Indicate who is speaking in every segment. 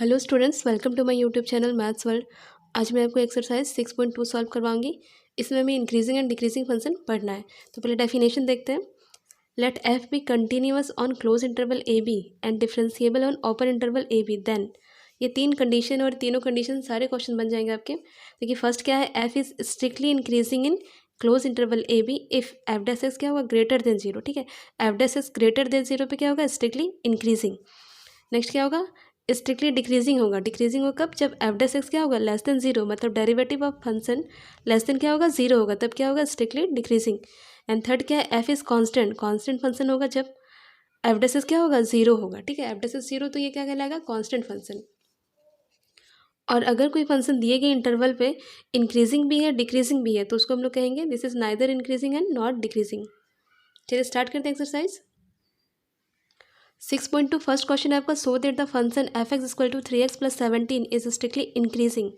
Speaker 1: Hello students, welcome to my YouTube channel maths world. आज मैं आपको एक्सरसाइज 6.2 सॉल्व करवाऊंगी। इसमें हमें इंक्रीजिंग एंड डिक्रीजिंग फंक्शन पढ़ना है। तो पहले डेफिनेशन देखते हैं। Let F be continuous on close interval A B and differentiable on open interval A B then. ये तीन कंडीशन और तीनों कंडीशन सारे क्वेश्चन बन जाएंगे आपके। देखिए फर्स्ट क्या है, F is strictly increasing in close interval A B if F dash x क्या होगा, ग्रेटर देन जीरो। ठीक है, F dash X greater than zero पे क्या होगा, स्ट्रिक्टली इंक्रीजिंग। नेक्स्ट क्या होगा, स्ट्रिक्टली डिक्रीजिंग होगा। डिक्रीजिंग होगा कब, जब एफ डैश एक्स क्या होगा, लेस देन जीरो, मतलब derivative of function less than क्या होगा, जीरो होगा, तब क्या होगा, स्ट्रिक्टली डिक्रीजिंग। एंड थर्ड क्या है, F is constant. Constant function होगा जब एफ डैश एक्स क्या होगा, जीरो होगा। ठीक है, एफ डैश एक्स जीरो, तो ये क्या कहलाएगा, कांस्टेंट फंक्शन। और अगर कोई फंक्शन दिए गए इंटरवल पे इंक्रीजिंग भी है डिक्रीजिंग भी है तो उसको हम लोग कहेंगे this is neither increasing and not decreasing. चलिए स्टार्ट करते हैं एक्सरसाइज 6.2। फर्स्ट क्वेश्चन है आपका, so that the function F x equal to 3x plus 17 is strictly increasing.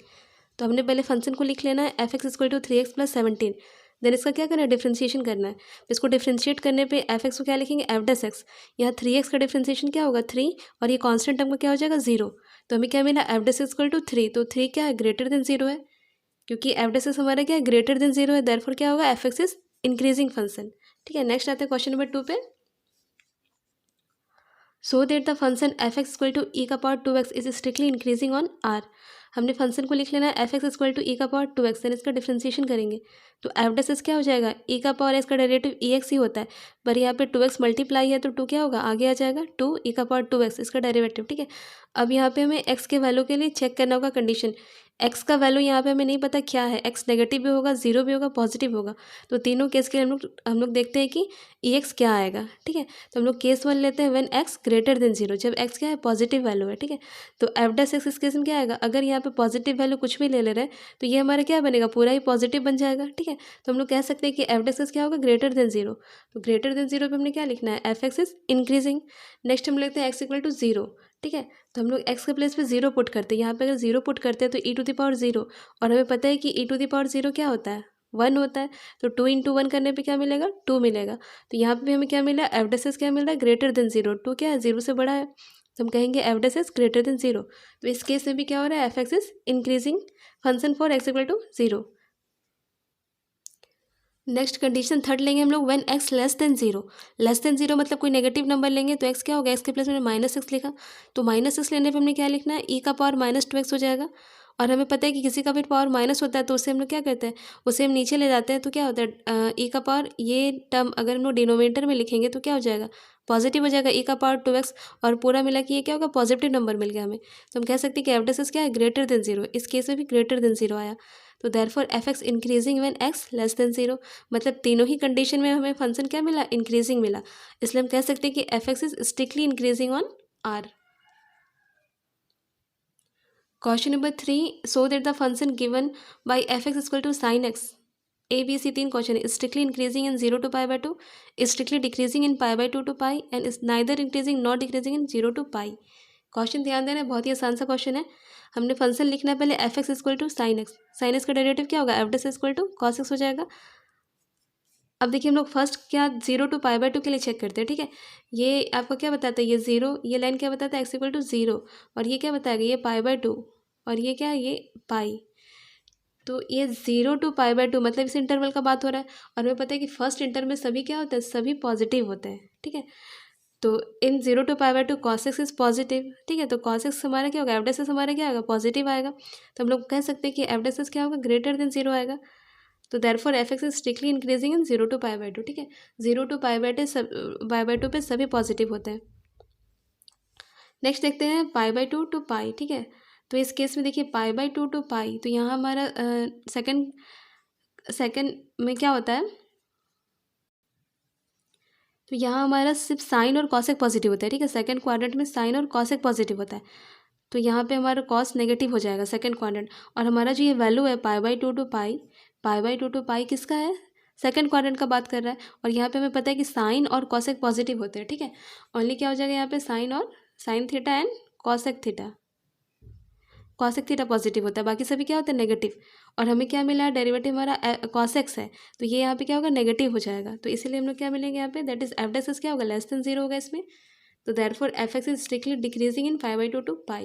Speaker 1: तो हमने पहले फंक्शन को लिख लेना है, F x equal to 3x plus 17। Then इसका क्या करना है, डिफ्रेंशिएशन करना है। इसको डिफ्रेंशिएट करने पे एफ एक्स को क्या लिखेंगे, एफ डैश एक्स। यहाँ 3x का डिफ्रेंशिएशन क्या होगा, 3, और ये कॉन्स्टेंट टर्म का क्या हो जाएगा, 0। तो हमें क्या मिला, F dash X equal to 3। तो 3 क्या है, ग्रेटर देन 0 है, क्योंकि एफ डैश एक्स हमारा क्या है, ग्रेटर देन 0 है। देयरफॉर क्या होगा, f x is increasing function. ठीक है, नेक्स्ट आते हैं क्वेश्चन नंबर 2 पे। So that the function F x equal to e का power 2x is strictly increasing on R. हमने फंक्शन को लिख लेना है, F x equal to e का पावर 2x, देन इसका डिफ्रेंशिएशन करेंगे तो एफ डैश एक्स क्या हो जाएगा, ई का पावर एक्स का डेरिवेटिव ई एक्स ही होता है, पर यहाँ पे 2x मल्टीप्लाई है तो 2 क्या होगा, आगे आ जाएगा 2 ई का पावर 2x इसका डेरिवेटिव। ठीक है, अब यहाँ पे हमें x के वैल्यू के लिए चेक करना होगा कंडीशन। x का वैल्यू यहाँ पे हमें नहीं पता क्या है, x नेगेटिव भी होगा, जीरो भी होगा, पॉजिटिव होगा। तो तीनों केस के लिए हम लोग देखते हैं कि ई एक्स क्या आएगा। ठीक है, तो हम लोग केस 1 लेते हैं, when x greater than zero, जब x क्या है, पॉजिटिव वैल्यू है। ठीक है, तो एफ डैश एक्स इस केस में क्या आएगा, अगर यहाँ पे पॉजिटिव वैल्यू कुछ भी ले रहे हैं तो ये हमारा क्या बनेगा, पूरा ही पॉजिटिव बन जाएगा। ठीक है, तो हम लोग कह सकते हैं कि एफ डैश एक्स क्या होगा, ग्रेटर देन जीरो। तो ग्रेटर देन जीरो पे हमने क्या लिखना है, F x is increasing. Next हम लेते हैं एक्स इक्वल टू जीरो। ठीक है, तो हम लोग एक्स के प्लेस पे जीरो पुट करते हैं। यहाँ पे अगर जीरो पुट करते हैं तो ई टू द पावर जीरो, और हमें पता है कि ई टू द पावर जीरो क्या होता है, 1 होता है। तो 2 इंटू 1 करने पे क्या मिलेगा, 2 मिलेगा। तो यहाँ पे भी हमें क्या मिला, एफ डैश एक्स क्या मिल रहा है, ग्रेटर देन जीरो। 2 क्या है, जीरो से बड़ा है, तो हम कहेंगे F dash X greater than zero. तो इस केस में भी क्या हो रहा है, F x is increasing function for X equal to zero. Next condition third लेंगे हम लोग, when X less than zero. Less than zero मतलब कोई नेगेटिव नंबर लेंगे तो एक्स क्या होगा, एक्स के प्लेस में माइनस एक्स लिखा, तो माइनस एक्स लेने पे हमने क्या लिखना है, ई का पावर माइनस 2x हो जाएगा। और हमें पता है कि किसी का भी पावर माइनस होता है तो उससे हम लोग क्या करते हैं, उसे हम नीचे ले जाते हैं, तो क्या होता है, ई का पावर, ये टर्म अगर हम लोग डिनोमिनेटर में लिखेंगे तो क्या हो जाएगा, पॉजिटिव हो जाएगा, ई का पावर 2x, और पूरा मिला कि ये क्या होगा, पॉजिटिव नंबर मिल गया हमें। तो हम कह सकते हैं कि एफ डैश एक्स क्या है, ग्रेटर देन जीरो। इस केस में भी ग्रेटर देन जीरो आया, तो therefore f x increasing when X less than zero. मतलब तीनों ही कंडीशन में हमें फंक्शन क्या मिला, इंक्रीजिंग मिला, इसलिए हम कह सकते हैं कि f x is strictly increasing on R. Question number 3, so that the function given by f x equal to sine x, A B C तीन क्वेश्चन है, strictly increasing in 0 to π/2, strictly decreasing in π/2 to π, and is neither increasing not decreasing in 0 to π। Question ध्यान देना, बहुत ही आसान सा question है। हमने function लिखना है पहले, F x equal to sine X. Sine X का डेरिवेटिव क्या होगा, F dash equal to cos X हो जाएगा। अब देखिए हम लोग फर्स्ट क्या 0 to π/2 के लिए चेक करते हैं। ठीक है, ये आपको क्या बताता है, ये 0, ये लाइन क्या बताता है, एक्स इक्वल टू 0, और ये क्या बताएगा, ये π/2, और ये क्या है, ये पाई। तो ये 0 to π/2 मतलब इस इंटरवल का बात हो रहा है, और हमें पता है कि फर्स्ट इंटरवल में सभी क्या होता है, सभी पॉजिटिव होते हैं। ठीक है, तो इन 0 to π/2 cos x is positive. ठीक है, तो cos x हमारा क्या होगा, एफ डैश एक्स हमारा क्या आएगा, पॉजिटिव आएगा। तो हम लोग कह सकते हैं कि एफ डैश एक्स क्या होगा, ग्रेटर देन जीरो आएगा। तो therefore f x is strictly increasing in 0 to π/2। ठीक है, 0 to π/2 पे सभी पॉजिटिव होते हैं। नेक्स्ट देखते हैं π/2 to π। ठीक है, तो इस केस में देखिए π/2 to π, तो यहाँ हमारा सेकंड में क्या होता है, तो यहाँ हमारा सिर्फ साइन और कॉसेक पॉजिटिव होता है। ठीक है, सेकंड क्वाड्रेंट में साइन और कॉसेक पॉजिटिव होता है, तो यहाँ पे हमारा कॉस नेगेटिव हो जाएगा सेकंड क्वाड्रेंट। और हमारा जो ये वैल्यू है π/2 to π किसका है, सेकंड क्वाड्रेंट का बात कर रहा है। और यहाँ पे हमें पता है कि साइन और कॉसेक पॉजिटिव होते हैं। ठीक है, ओनली क्या हो जाएगा यहाँ पे, साइन और sine theta and cosec theta. Cosec theta positive होता है, बाकी सभी क्या होते हैं, नेगेटिव। और हमें क्या मिला है, डेरिवेटिव हमारा कॉसेक्स है, तो ये यहाँ पे क्या होगा, नेगेटिव हो जाएगा। तो इसीलिए हम लोग क्या मिलेंगे यहाँ पे, that is f dash x क्या होगा, लेस देन जीरो होगा इसमें। तो therefore f x is strictly decreasing in π/2 to π।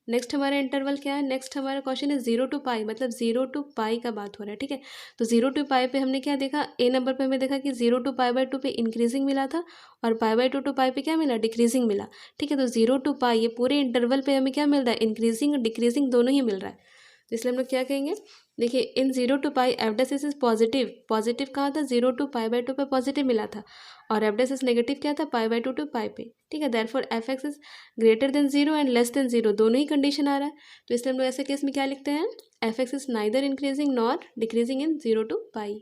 Speaker 1: Next हमारा इंटरवल क्या है, नेक्स्ट हमारा क्वेश्चन है 0 to पाई, मतलब 0 to पाई का बात हो रहा है, ठीक है। तो 0 to पाई पे हमने क्या देखा, ए नंबर पे हमें देखा कि 0 to पाई/2 पे इंक्रीजिंग मिला था और पाई/2 to पाई पे क्या मिला, डिक्रीजिंग मिला, ठीक है। तो 0 to पाई ये पूरे इंटरवल पे हमें क्या मिल रहा है, इंक्रीजिंग और डिक्रीजिंग दोनों ही मिल रहा है। तो इसलिए हम लोग क्या कहेंगे, देखिए इन 0 to pi F dash is positive, positive कहाँ था, 0 to पाई/2 पे पॉजिटिव मिला था और एफ डैश इज नेगेटिव क्या था, पाई/2 to पाई पे, ठीक है। Therefore f x is greater than 0 and less than 0, दोनों ही कंडीशन आ रहा है। तो इसलिए हम लोग ऐसे केस में क्या लिखते हैं, F x is neither increasing nor decreasing in 0 to pi.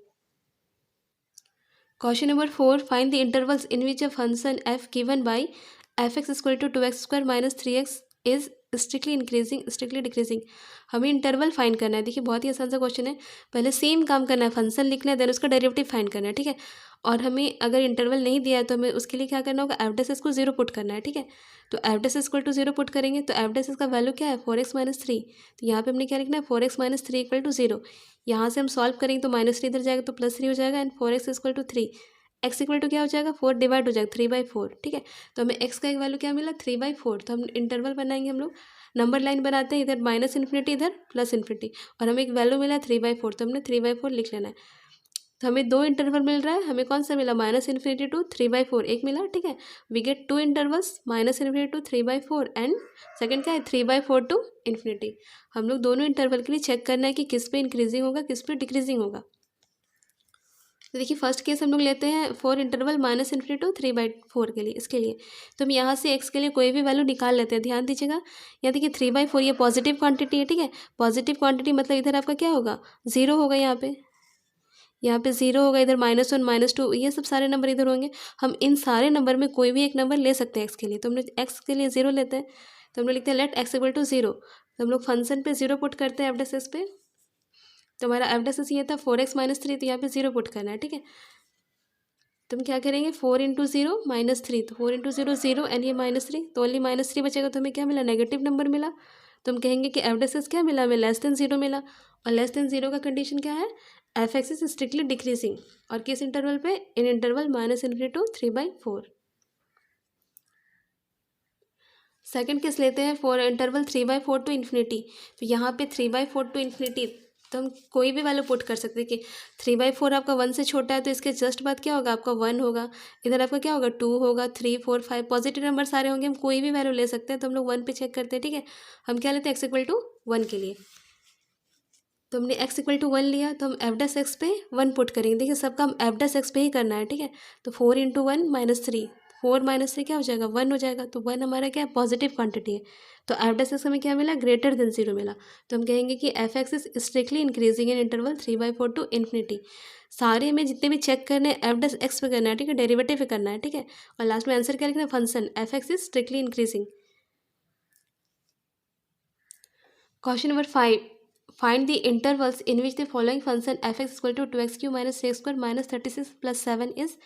Speaker 1: Question number 4, find the intervals in which a function F given by F x equal to 2x² - 3x is strictly increasing strictly decreasing. हमें interval find करना है। देखिए बहुत ही आसान सा question है, पहले same काम करना है, फंक्शन लिखना है, देन उसका डेरिवेटिव फाइंड करना है, ठीक है। और हमें अगर इंटरवल नहीं दिया है तो हमें उसके लिए क्या करना होगा, एफ डैश को 0 पुट करना है, ठीक है। तो F dash equal to 0 put करेंगे तो एफ डैश का वैल्यू क्या है, 4x - 3। तो यहाँ पे हमने क्या लिखना है, 4x - 3 इक्वल टू 0। यहाँ से हम सॉल्व करेंगे तो -3 इधर जाएगा तो +3 हो जाएगा and 4x equal to 3। X equal to क्या हो जाएगा, 4 डिवाइड हो जाएगा 3/4, ठीक है। तो हमें एक्स का एक वैल्यू क्या मिला, 3/4। तो हम इंटरवल बनाएंगे, हम लोग नंबर लाइन बनाते हैं, इधर -∞ इधर +∞, और हमें एक वैल्यू मिला 3/4, तो हमने 3/4 लिख लेना है। तो हमें दो इंटरवल मिल रहा है, हमें कौन सा मिला, -∞ to 3/4 एक मिला, ठीक है। We get 2 intervals, -∞ to 3/4 and second क्या है 3/4 to ∞। हम लोग दोनों इंटरवल के लिए चेक करना है कि किस पे इंक्रीजिंग होगा, किस पे डिक्रीजिंग होगा। तो देखिए फर्स्ट केस हम लोग लेते हैं फॉर इंटरवल -∞ to 3/4 के लिए, इसके लिए तो हम यहाँ से एक्स के लिए कोई भी वैल्यू निकाल लेते हैं। ध्यान दीजिएगा, यहाँ देखिए 3/4 ये पॉजिटिव क्वांटिटी है, ठीक है। पॉजिटिव क्वांटिटी मतलब इधर आपका क्या होगा, 0 होगा, यहाँ पे 0 होगा, इधर -1 -2 ये सब सारे नंबर इधर होंगे। हम इन सारे नंबर में कोई भी एक नंबर ले सकते हैं एक्स के लिए। तो हम लोग एक्स के लिए 0 लेते हैं, तो हम लोग लिखते हैं लेट एक्स इक्वल टू 0। तो हम लोग फंक्शन पे 0 पुट करते हैं एफ डैश एस पे। तो हमारा एफ डैश एस ये था 4x - 3, तो यहाँ पे 0 पुट करना है, ठीक है। तो हम क्या करेंगे, 4 × 0 -3, तो 4 × 0 0 एंड ये -3, तो ओनली -3 बचेगा। तो हमें क्या मिला, नेगेटिव नंबर मिला। तो हम कहेंगे कि एफ डैश एस क्या मिला, हमें लेस देन 0 मिला, और लेस देन 0 का कंडीशन क्या है, F x is strictly decreasing, और किस इंटरवल पे, इन इंटरवल -∞ to 3/4। सेकंड केस लेते हैं फॉर इंटरवल 3/4 to ∞। तो यहाँ पे 3/4 to ∞, तो हम कोई भी वैल्यू पुट कर सकते हैं कि 3/4 आपका 1 से छोटा है, तो इसके जस्ट बाद क्या होगा, आपका 1 होगा, इधर आपका क्या होगा 2 होगा, 3 4 5 पॉजिटिव नंबर सारे होंगे, हम कोई भी वैल्यू ले सकते हैं। तो हम लोग 1 पे चेक करते हैं, ठीक है। हम क्या लेते हैं, एक्स इक्वल टू 1 के लिए। तो हमने एक्स इक्वल टू 1 लिया, तो हम एफ डैश एक्स पे 1 पुट करेंगे। देखिए सबका हम एफ डैश एक्स पे ही करना है, ठीक है। तो 4 × 1 -3, 4 - 3 क्या हो जाएगा, 1 हो जाएगा। तो 1 हमारा क्या है, पॉजिटिव क्वांटिटी है। तो एफ डैश एक्स हमें क्या मिला, ग्रेटर देन 0 मिला। तो हम कहेंगे कि f x is strictly increasing in interval 3/4 to ∞। सारे में जितने भी चेक करने हैं एफ डैश एक्स पे करना है, ठीक है, डेरिवेटिव पे करना है, ठीक है। और लास्ट में आंसर क्या लिखना है, function F x is strictly increasing. Question number 5, find the intervals in which the following function F x equal to 2x³ - 3x² - 36 + 7 is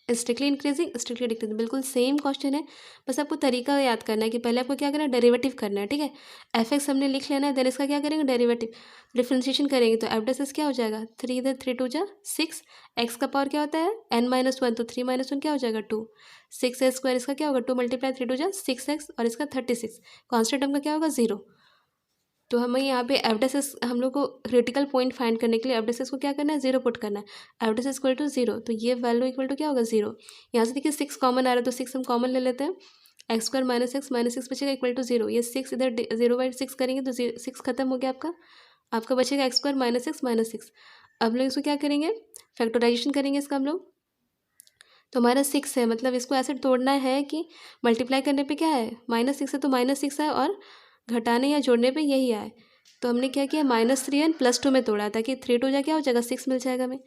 Speaker 1: strictly increasing strictly decreasing. बिल्कुल सेम क्वेश्चन है, बस आपको तरीका याद करना है कि पहले आपको क्या करना है, डेरिवेटिव करना है, ठीक है। एफ एक्स हमने लिख लेना है, देन इसका क्या करेंगे, डेरिवेटिव डिफ्रेंशिएशन करेंगे। तो एफ डैश एस क्या हो जाएगा, 3 इधर 3 2 जा 6, एक्स का पावर क्या होता है n-1, तो 3 - 1 क्या हो जाएगा 2, 6x², इसका क्या होगा 2 × 3 2 जा 6x, और इसका 36, कॉन्स्टेंट टर्म का क्या होगा 0। तो हमें यहाँ पे एफ डैश एस, हम लोग को क्रिटिकल पॉइंट फाइंड करने के लिए एफ डैश एस को क्या करना है, 0 पुट करना है। F dash S equal to 0, तो ये वैल्यू इक्वल टू क्या होगा 0। यहाँ से देखिए 6 कॉमन आ रहा है, तो 6 हम कॉमन ले लेते हैं, x² - 6 बचेगा इक्वल टू 0। ये 6 इधर 0/6 करेंगे तो 6 खत्म हो गया आपका बचेगा x² - 6 अब लोग इसको क्या करेंगे, फैक्टराइजेशन करेंगे इसका हम लोग। तो हमारा 6 है, मतलब इसको ऐसे तोड़ना है कि मल्टीप्लाई करने पे क्या है, -6 है तो -6 है, और घटाने या जोड़ने पे यही आए। तो हमने क्या किया, -3 एंड +2 में तोड़ा, ताकि 3 2 जा क्या हो जाएगा 6 मिल जाएगा हमें,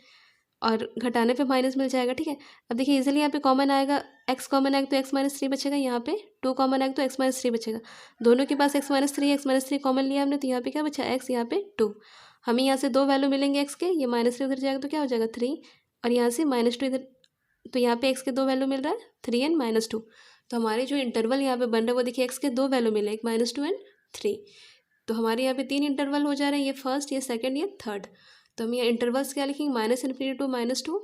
Speaker 1: और घटाने पे माइनस मिल जाएगा, ठीक है। अब देखिए इजीली यहाँ पे कॉमन आएगा, x कॉमन आएगा तो x - 3 बचेगा, यहाँ पे 2 कॉमन आएगा तो x - 3 बचेगा। दोनों के पास x - 3 कॉमन लिया हमने, तो यहाँ पे क्या बचा x, यहाँ पे 2। हमें यहाँ से 2 वैल्यू मिलेंगे x के, ये -3 उधर जाएगा तो क्या हो जाएगा 3, और यहाँ से -2 इधर, तो यहाँ पे x के 2 वैल्यू मिल रहा है 3 एंड -2। तो हमारे जो इंटरवल यहाँ पे बन रहा है वो देखिए x के 2 वैल्यू मिले, एक -2 एंड 3। तो हमारे यहाँ पे 3 इंटरवल हो जा रहे हैं, ये फर्स्ट, ये सेकंड, ये थर्ड। तो हम यहाँ इंटरवल्स क्या लिखेंगे, -∞ to -2,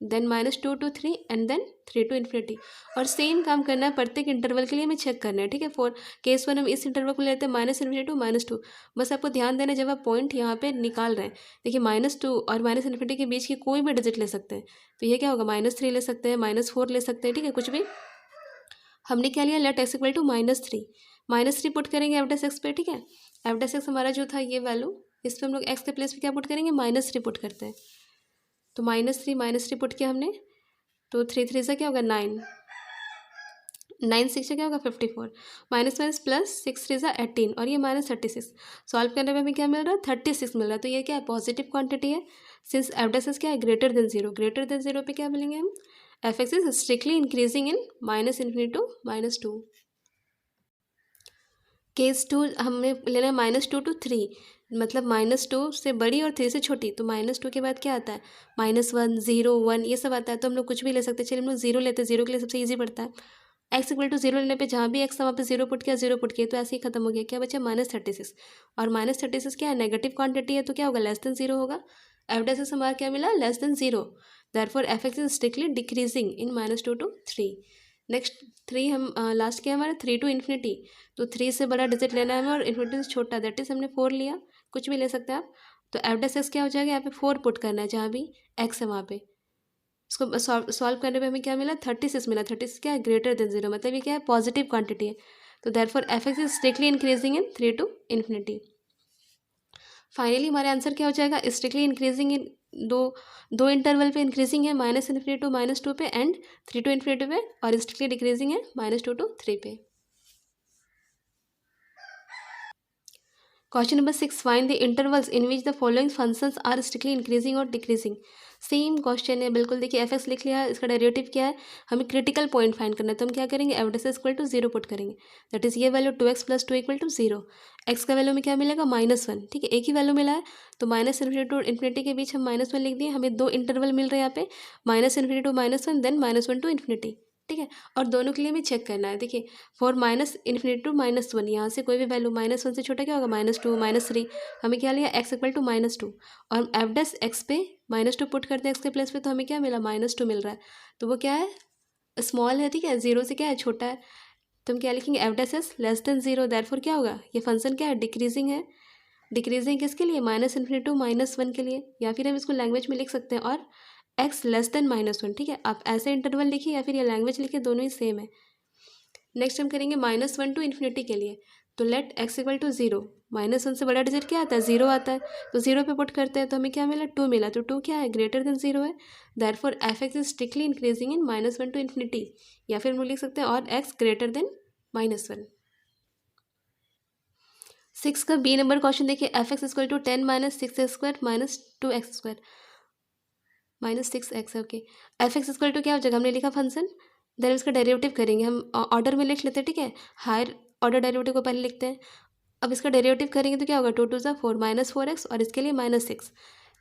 Speaker 1: then -2 to 3 and then 3 to ∞। और सेम काम करना है प्रत्येक इंटरवल के लिए, हमें चेक करना है, ठीक है। फॉर केस 1 हम इस इंटरवल को लेते हैं -∞ to -2। बस आपको ध्यान देना है जब आप पॉइंट यहाँ पे निकाल रहे हैं, देखिए -2 और -∞ के बीच की कोई भी डिजिट ले सकते हैं। तो ये क्या होगा, -3 ले सकते हैं, -4 ले सकते हैं, ठीक है, कुछ भी। हमने क्या लिया, let x equal to -3। -3 put करेंगे एफ डैश एक्स पे, ठीक है। एफ डैश एक्स हमारा जो था ये वैल्यू, इस पर हम लोग x के प्लेस पे क्या पुट करेंगे, -3 पुट करते हैं। तो -3 पुट किया हमने, तो 3 3 से क्या होगा 9, 9 6 से क्या होगा 54, माइनस माइनस प्लस 6 3 से 18 और ये -36। सॉल्व करने में हमें क्या मिल रहा है, 36 मिल रहा है। तो ये क्या है, पॉजिटिव क्वांटिटी है। सिंस एफ डैश एक्स क्या है, ग्रेटर देन जीरो पे क्या मिलेंगे हम, F x is strictly increasing in -∞ to -2। Case 2 हमें लेना है -2 to 3, मतलब -2 से बड़ी और 3 से छोटी। तो -2 के बाद क्या आता है, -1 0 1 ये सब आता है। तो हम लोग कुछ भी ले सकते हैं, चलिए हम लोग 0 लेते हैं, 0 के लिए सबसे ईजी पड़ता है। x इक्वल टू 0 लेने पे जहाँ भी x था वहाँ पे 0 पुट किया, 0 पुट किया, तो ऐसे ही खत्म हो गया। क्या बचा, -36। और -36 क्या है, नेगेटिव क्वांटिटी है, तो क्या होगा, लेस देन 0 होगा। एफ डैश एक्स हमारा क्या मिला, less than 0। Therefore f x is strictly decreasing in -2 to 3। Next 3 हम लास्ट क्या है हमारा 3 to ∞। तो 3 से बड़ा डिजिट लेना है हमें और इन्फिनिटी से छोटा, दैट इज हमने 4 लिया, कुछ भी ले सकते हैं आप। तो एफ डैश एक्स क्या हो जाएगा, यहाँ पे 4 पुट करना है, जहाँ भी x है वहाँ पे। इसको सॉल्व करने पे हमें क्या मिला, 36 मिला। 36 क्या है, ग्रेटर देन 0, मतलब ये क्या है, पॉजिटिव क्वांटिटी है। तो therefore f x is strictly increasing in 3 to ∞। Finally हमारा आंसर क्या हो जाएगा, स्ट्रिक्टली इंक्रीजिंग इन दो इंटरवल पे इंक्रीजिंग है, -∞ to -2 पे एंड 3 to ∞ पे, और स्ट्रिक्टली डिक्रीजिंग है -2 to 3 पे। Question number 6, find the intervals in which the following functions are strictly increasing और डिक्रीजिंग। सेम क्वेश्चन है बिल्कुल। देखिए एफ एक्स लिख लिया है, इसका डेरिवेटिव क्या है, हमें क्रिटिकल पॉइंट फाइंड करना है। तो हम क्या करेंगे, F dash equal to 0 put करेंगे, दैट इज ये value 2x + 2 equal to 0। X का वैल्यू में क्या मिलेगा, -1, ठीक है, एक ही वैल्यू मिला है। तो -∞ to ∞ के बीच हम -1 लिख दिए, हमें दो इंटरवल मिल रहे हैं यहाँ पे, -∞ to -1 देन -1 to ∞, ठीक है। और दोनों के लिए हमें चेक करना है। देखिए फॉर -∞ to -1, यहाँ से कोई भी वैल्यू -1 से छोटा क्या होगा, -2 -3। हमें क्या लिया, x इक्वल टू -2, और एफ डैश एक्स पे -2 पुट करते हैं x के प्लेस पे, तो हमें क्या मिला, -2 मिल रहा है। तो वो क्या है, स्मॉल है, ठीक है, 0 से क्या है, छोटा है। तो हम क्या लिखेंगे, F dash S less than 0, therefore क्या होगा, ये फंक्शन क्या है, डिक्रीजिंग है। डिक्रीजिंग किसके लिए, -∞ to -1 के लिए, या फिर हम इसको लैंग्वेज में लिख सकते हैं, और x लेस देन -1, ठीक है। आप ऐसे इंटरवल लिखिए या फिर ये लैंग्वेज लिखिए, दोनों ही सेम है। नेक्स्ट हम करेंगे -1 to ∞ के लिए। तो लेट x इक्वल टू 0, -1 से बड़ा डिजिट क्या आता है, 0 आता है। तो 0 पे पुट करते हैं, तो हमें क्या मिला, 2 मिला। तो 2 क्या है, ग्रेटर देन 0 है। Therefore f x is strictly increasing in -1 to ∞, या फिर हम लिख सकते हैं और x ग्रेटर देन -1। 6 का बी नंबर क्वेश्चन देखिए, f x equal to 10 - 6x² - 2x², -6x, okay. F x equal to क्या हो जाएगा, हमने लिखा फंक्शन, देन इसका डेरिवेटिव करेंगे। हम ऑर्डर में लिख लेते हैं, ठीक है, हायर ऑर्डर डेरिवेटिव को पहले लिखते हैं। अब इसका डेरिवेटिव करेंगे तो क्या होगा, 2 2 = 4 -4x, और इसके लिए -6।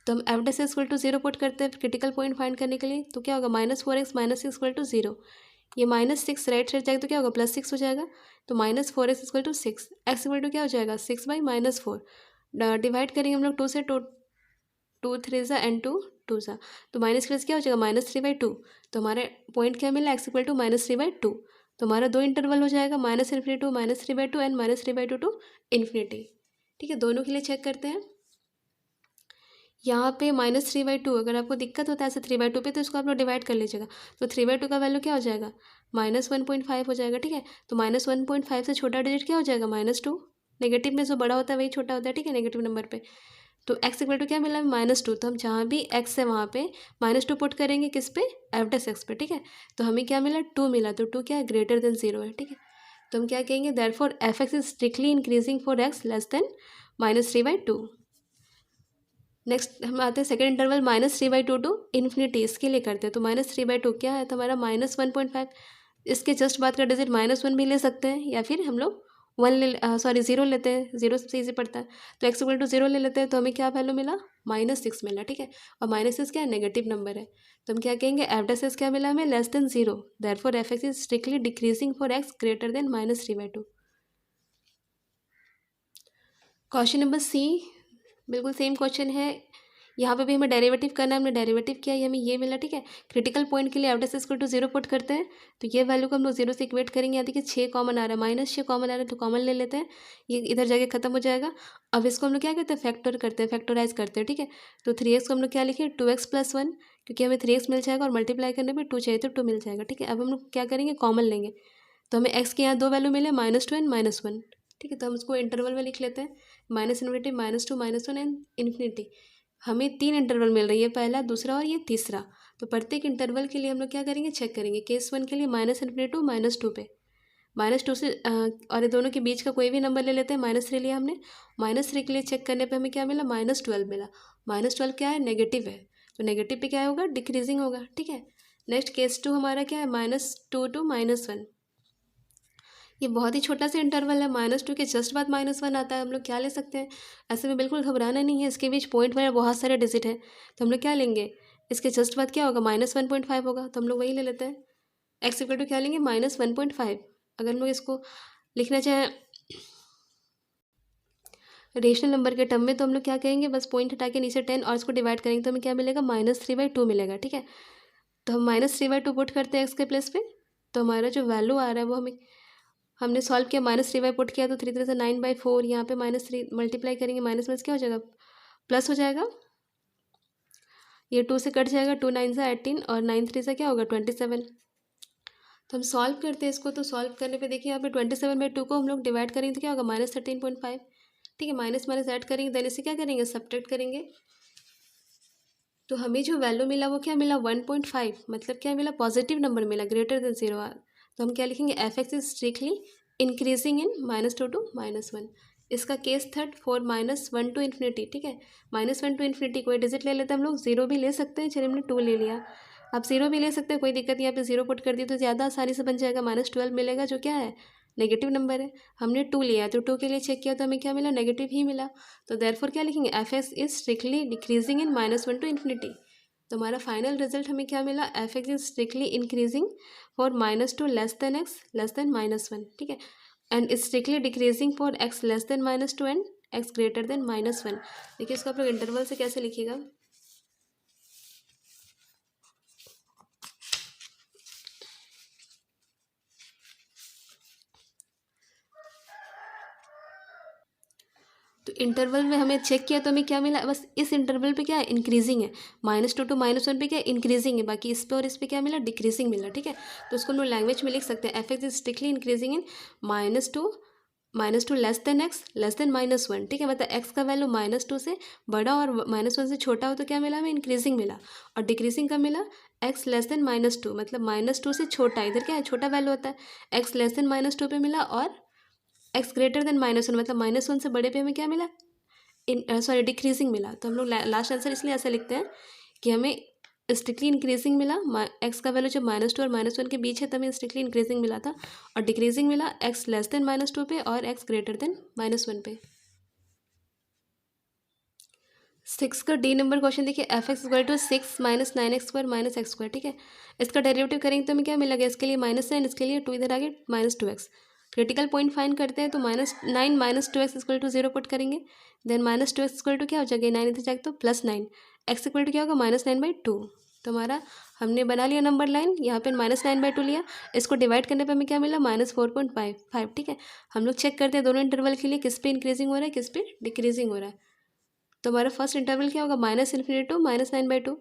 Speaker 1: तो हम f dash equal to 0 put करते हैं क्रिटिकल पॉइंट फाइंड करने के लिए। तो क्या होगा, -4x -6 इक्वल टू 0। ये -6 राइट साइड जाएगा तो क्या होगा, +6 हो जाएगा। तो -4x equal to 6, x equal to क्या हो जाएगा, 6/-4। डिवाइड करेंगे हम लोग 2 से, 2 3 सा एंड 2 2 सा, तो माइनस प्लस क्या हो जाएगा, -3/2। तो हमारे पॉइंट क्या मिला, एक्स इक्वल टू -3/2। तो हमारा दो इंटरवल हो जाएगा, -∞ to -3/2 एंड -3/2 to ∞, ठीक है। दोनों के लिए चेक करते हैं। यहाँ पे -3/2, अगर आपको दिक्कत होता है ऐसे 3/2 पे, तो इसको आप लोग डिवाइड कर लीजिएगा। तो 3/2 का वैल्यू क्या हो जाएगा, -1.5 हो जाएगा, ठीक है। तो -1.5 से छोटा डिजिट क्या हो जाएगा, -2। नेगेटिव में जो बड़ा होता है वही छोटा होता है, ठीक है, नेगेटिव नंबर पे। तो x इक्वल टू क्या मिला, -2। तो हम जहाँ भी x है वहाँ पे -2 पुट करेंगे, किस पे, एफ डैश एक्स पे, ठीक है। तो हमें क्या मिला, 2 मिला। तो 2 क्या है, ग्रेटर देन 0 है, ठीक है। तो हम क्या कहेंगे, therefore f x is strictly increasing for x less then -3/2। Next हम आते हैं सेकेंड इंटरवल -3/2 to ∞, इसके लिए करते हैं। तो -3/2 क्या है, तो हमारा -1.5, इसके जस्ट बाद का डिजिट -1 भी ले सकते हैं, या फिर हम लोग 0 लेते हैं, 0 सबसे ईजी पड़ता है। तो x इक्वल टू 0 ले लेते हैं, तो हमें क्या वैल्यू मिला, -6 मिला, ठीक है। और -6 क्या है, नेगेटिव नंबर है। तो हम क्या कहेंगे, एफ डैश एक्स क्या मिला हमें, less than 0, therefore f x is strictly decreasing for x greater than -3/2। Question number c, बिल्कुल सेम क्वेश्चन है। यहाँ पे भी हमें डेरिवेटिव करना है, हमने डेरिवेटिव किया, ये हमें ये मिला, ठीक है। क्रिटिकल पॉइंट के लिए एफ इक्वल टू 0 पुट करते हैं, तो ये वैल्यू को हम लोग 0 से इक्वेट करेंगे। यहाँ देखिए 6 कॉमन आ रहा है, -6 कॉमन आ रहा है, तो कॉमन ले लेते हैं, ये इधर जाके खत्म हो जाएगा। अब इसको हम लोग क्या करते हैं, फैक्टर करते हैं, फैक्टराइज करते हैं, ठीक है। तो 3x को हम लोग क्या लिखे, 2x + 1, क्योंकि हमें 3x मिल जाएगा और मल्टीप्लाई करने पर 2 चाहिए तो 2 मिल जाएगा, ठीक है। अब हम लोग क्या करेंगे, कॉमन लेंगे, तो हमें x के यहाँ 2 वैल्यू मिले, -2 एंड -1, ठीक है। तो हम उसको इंटरवल में लिख लेते हैं, -∞, -2, -1 एंड इन्फिनिटी। हमें 3 इंटरवल मिल रही है, पहला, दूसरा और ये तीसरा। तो प्रत्येक इंटरवल के लिए हम लोग क्या करेंगे, चेक करेंगे। केस 1 के लिए -∞ टू -2 पे, -2 से और ये दोनों के बीच का कोई भी नंबर ले लेते हैं। -3 लिया हमने, -3 के लिए चेक करने पे हमें क्या मिला, -12 मिला। -12 क्या है, नेगेटिव है, तो नेगेटिव पे क्या होगा, डिक्रीजिंग होगा, ठीक है। नेक्स्ट केस 2 हमारा क्या है, -2 टू -1। ये बहुत ही छोटा सा इंटरवल है, -2 के जस्ट बाद -1 आता है। हम लोग क्या ले सकते हैं, ऐसे में बिल्कुल घबराना नहीं है, इसके बीच पॉइंट में बहुत सारे डिजिट है, तो हम लोग क्या लेंगे, इसके जस्ट बाद क्या होगा, -1.5 होगा, तो हम लोग वही ले लेते हैं। एक्स इक्वल टू क्या लेंगे, -1.5। अगर हम लोग इसको लिखना चाहें रेशनल नंबर के टर्म में, तो हम लोग क्या कहेंगे, बस पॉइंट हटा के नीचे 10 और इसको डिवाइड करेंगे, तो हमें क्या मिलेगा, -3/2 मिलेगा, ठीक है। तो हम -3/2 पुट करते हैं एक्स के प्लेस पे, तो हमारा जो वैल्यू आ रहा है वो हमने सॉल्व किया, -3 पुट किया, तो 3 3 से 9/4, यहाँ पे -3 मल्टीप्लाई करेंगे, माइनस प्लस क्या हो जाएगा, प्लस हो जाएगा। ये 2 से कट जाएगा, 2 9 से 18 और 9 3 से क्या होगा, 27। तो हम सॉल्व करते हैं इसको, तो सॉल्व करने पे देखिए यहाँ पे 27/2 को हम लोग डिवाइड करेंगे तो क्या होगा, -13.5, ठीक है। माइनस माइनस ऐड करेंगे, देन इसे क्या करेंगे, सब्ट्रैक्ट करेंगे। तो हमें जो वैल्यू मिला वो क्या मिला, 1.5, मतलब क्या मिला, पॉजिटिव नंबर मिला, ग्रेटर देन 0। तो हम क्या लिखेंगे, f(x) is strictly increasing in -2 to -1। इसका case third, for -1 to infinity, ठीक है। -1 टू इन्फिनिटी कोई डिजिट ले लेते हैं हम लोग, 0 भी ले सकते हैं, चलिए हमने 2 ले लिया। आप 0 भी ले सकते हैं, कोई दिक्कत नहीं, यहाँ पे 0 पुट कर दिए तो ज़्यादा आसानी से बन जाएगा। -12 मिलेगा, जो क्या है, नेगेटिव नंबर है। हमने 2 लिया, तो 2 के लिए चेक किया तो हमें क्या मिला, नेगेटिव ही मिला। तो देयरफॉर क्या लिखेंगे, f(x) is strictly decreasing in -1 to infinity. तो हमारा फाइनल रिजल्ट हमें क्या मिला, f(x) is strictly increasing for -2 less than x less than -1, ठीक है। And is strictly decreasing for x less than -2 and x greater than -1। देखिए इसको आप लोग इंटरवल से कैसे लिखिएगा, तो इंटरवल में हमें चेक किया तो हमें क्या मिला, बस इस इंटरवल पे क्या है, इंक्रीजिंग है। -2 टू -1 पे क्या है, इंक्रीजिंग है, बाकी इस पे और इस पे क्या मिला, डिक्रीजिंग मिला, ठीक है। तो उसको हम लोग लैंग्वेज में लिख सकते हैं, f(x) is strictly increasing in -2 less than x less than -1, ठीक है। मतलब x का वैल्यू -2 से बड़ा और -1 से छोटा हो तो क्या मिला हमें, इंक्रीजिंग मिला। और डिक्रीजिंग कब मिला, x लेस देन -2, मतलब -2 से छोटा, इधर क्या है, छोटा वैल्यू होता है, x लेस देन -2 पे मिला। और x ग्रेटर देन -1, मतलब -1 से बड़े पे हमें क्या मिला, डिक्रीजिंग मिला। तो हम लोग लास्ट आंसर इसलिए ऐसा लिखते हैं कि हमें स्ट्रिक्टली इंक्रीजिंग मिला, एक्स का वैल्यू जब -2 और -1 के बीच है तब हमें स्ट्रिक्टली इंक्रीजिंग मिला था, और डिक्रीजिंग मिला एक्स लेस देन -2 पे और एक्स ग्रेटर देन -1 पे। 6 का डी नंबर क्वेश्चन देखिए, f(x) equal to 6 - 9x² - x², ठीक है। इसका डेरिवेटिव करेंगे तो हमें क्या मिलेगा, इसके लिए -9, इसके लिए 2 इधर आगे -2x। क्रिटिकल पॉइंट फाइंड करते हैं, तो -9 - 2x इक्वल टू 0 पुट करेंगे, देन -2x इक्वल टू क्या हो जाएगा, 9 इधर जाएगा तो +9, x इक्वल टू क्या होगा, -9/2। तो हमारा हमने बना लिया नंबर लाइन, यहाँ पे -9/2 लिया, इसको डिवाइड करने पे हमें क्या मिला, -4.5, ठीक है। हम लोग चेक करते हैं दोनों इंटरवल के लिए किस पे इंक्रीजिंग हो रहा है, किस पे डिक्रीजिंग हो रहा है। तो हमारा फर्स्ट इंटरवल क्या होगा, -∞ टू -9/2।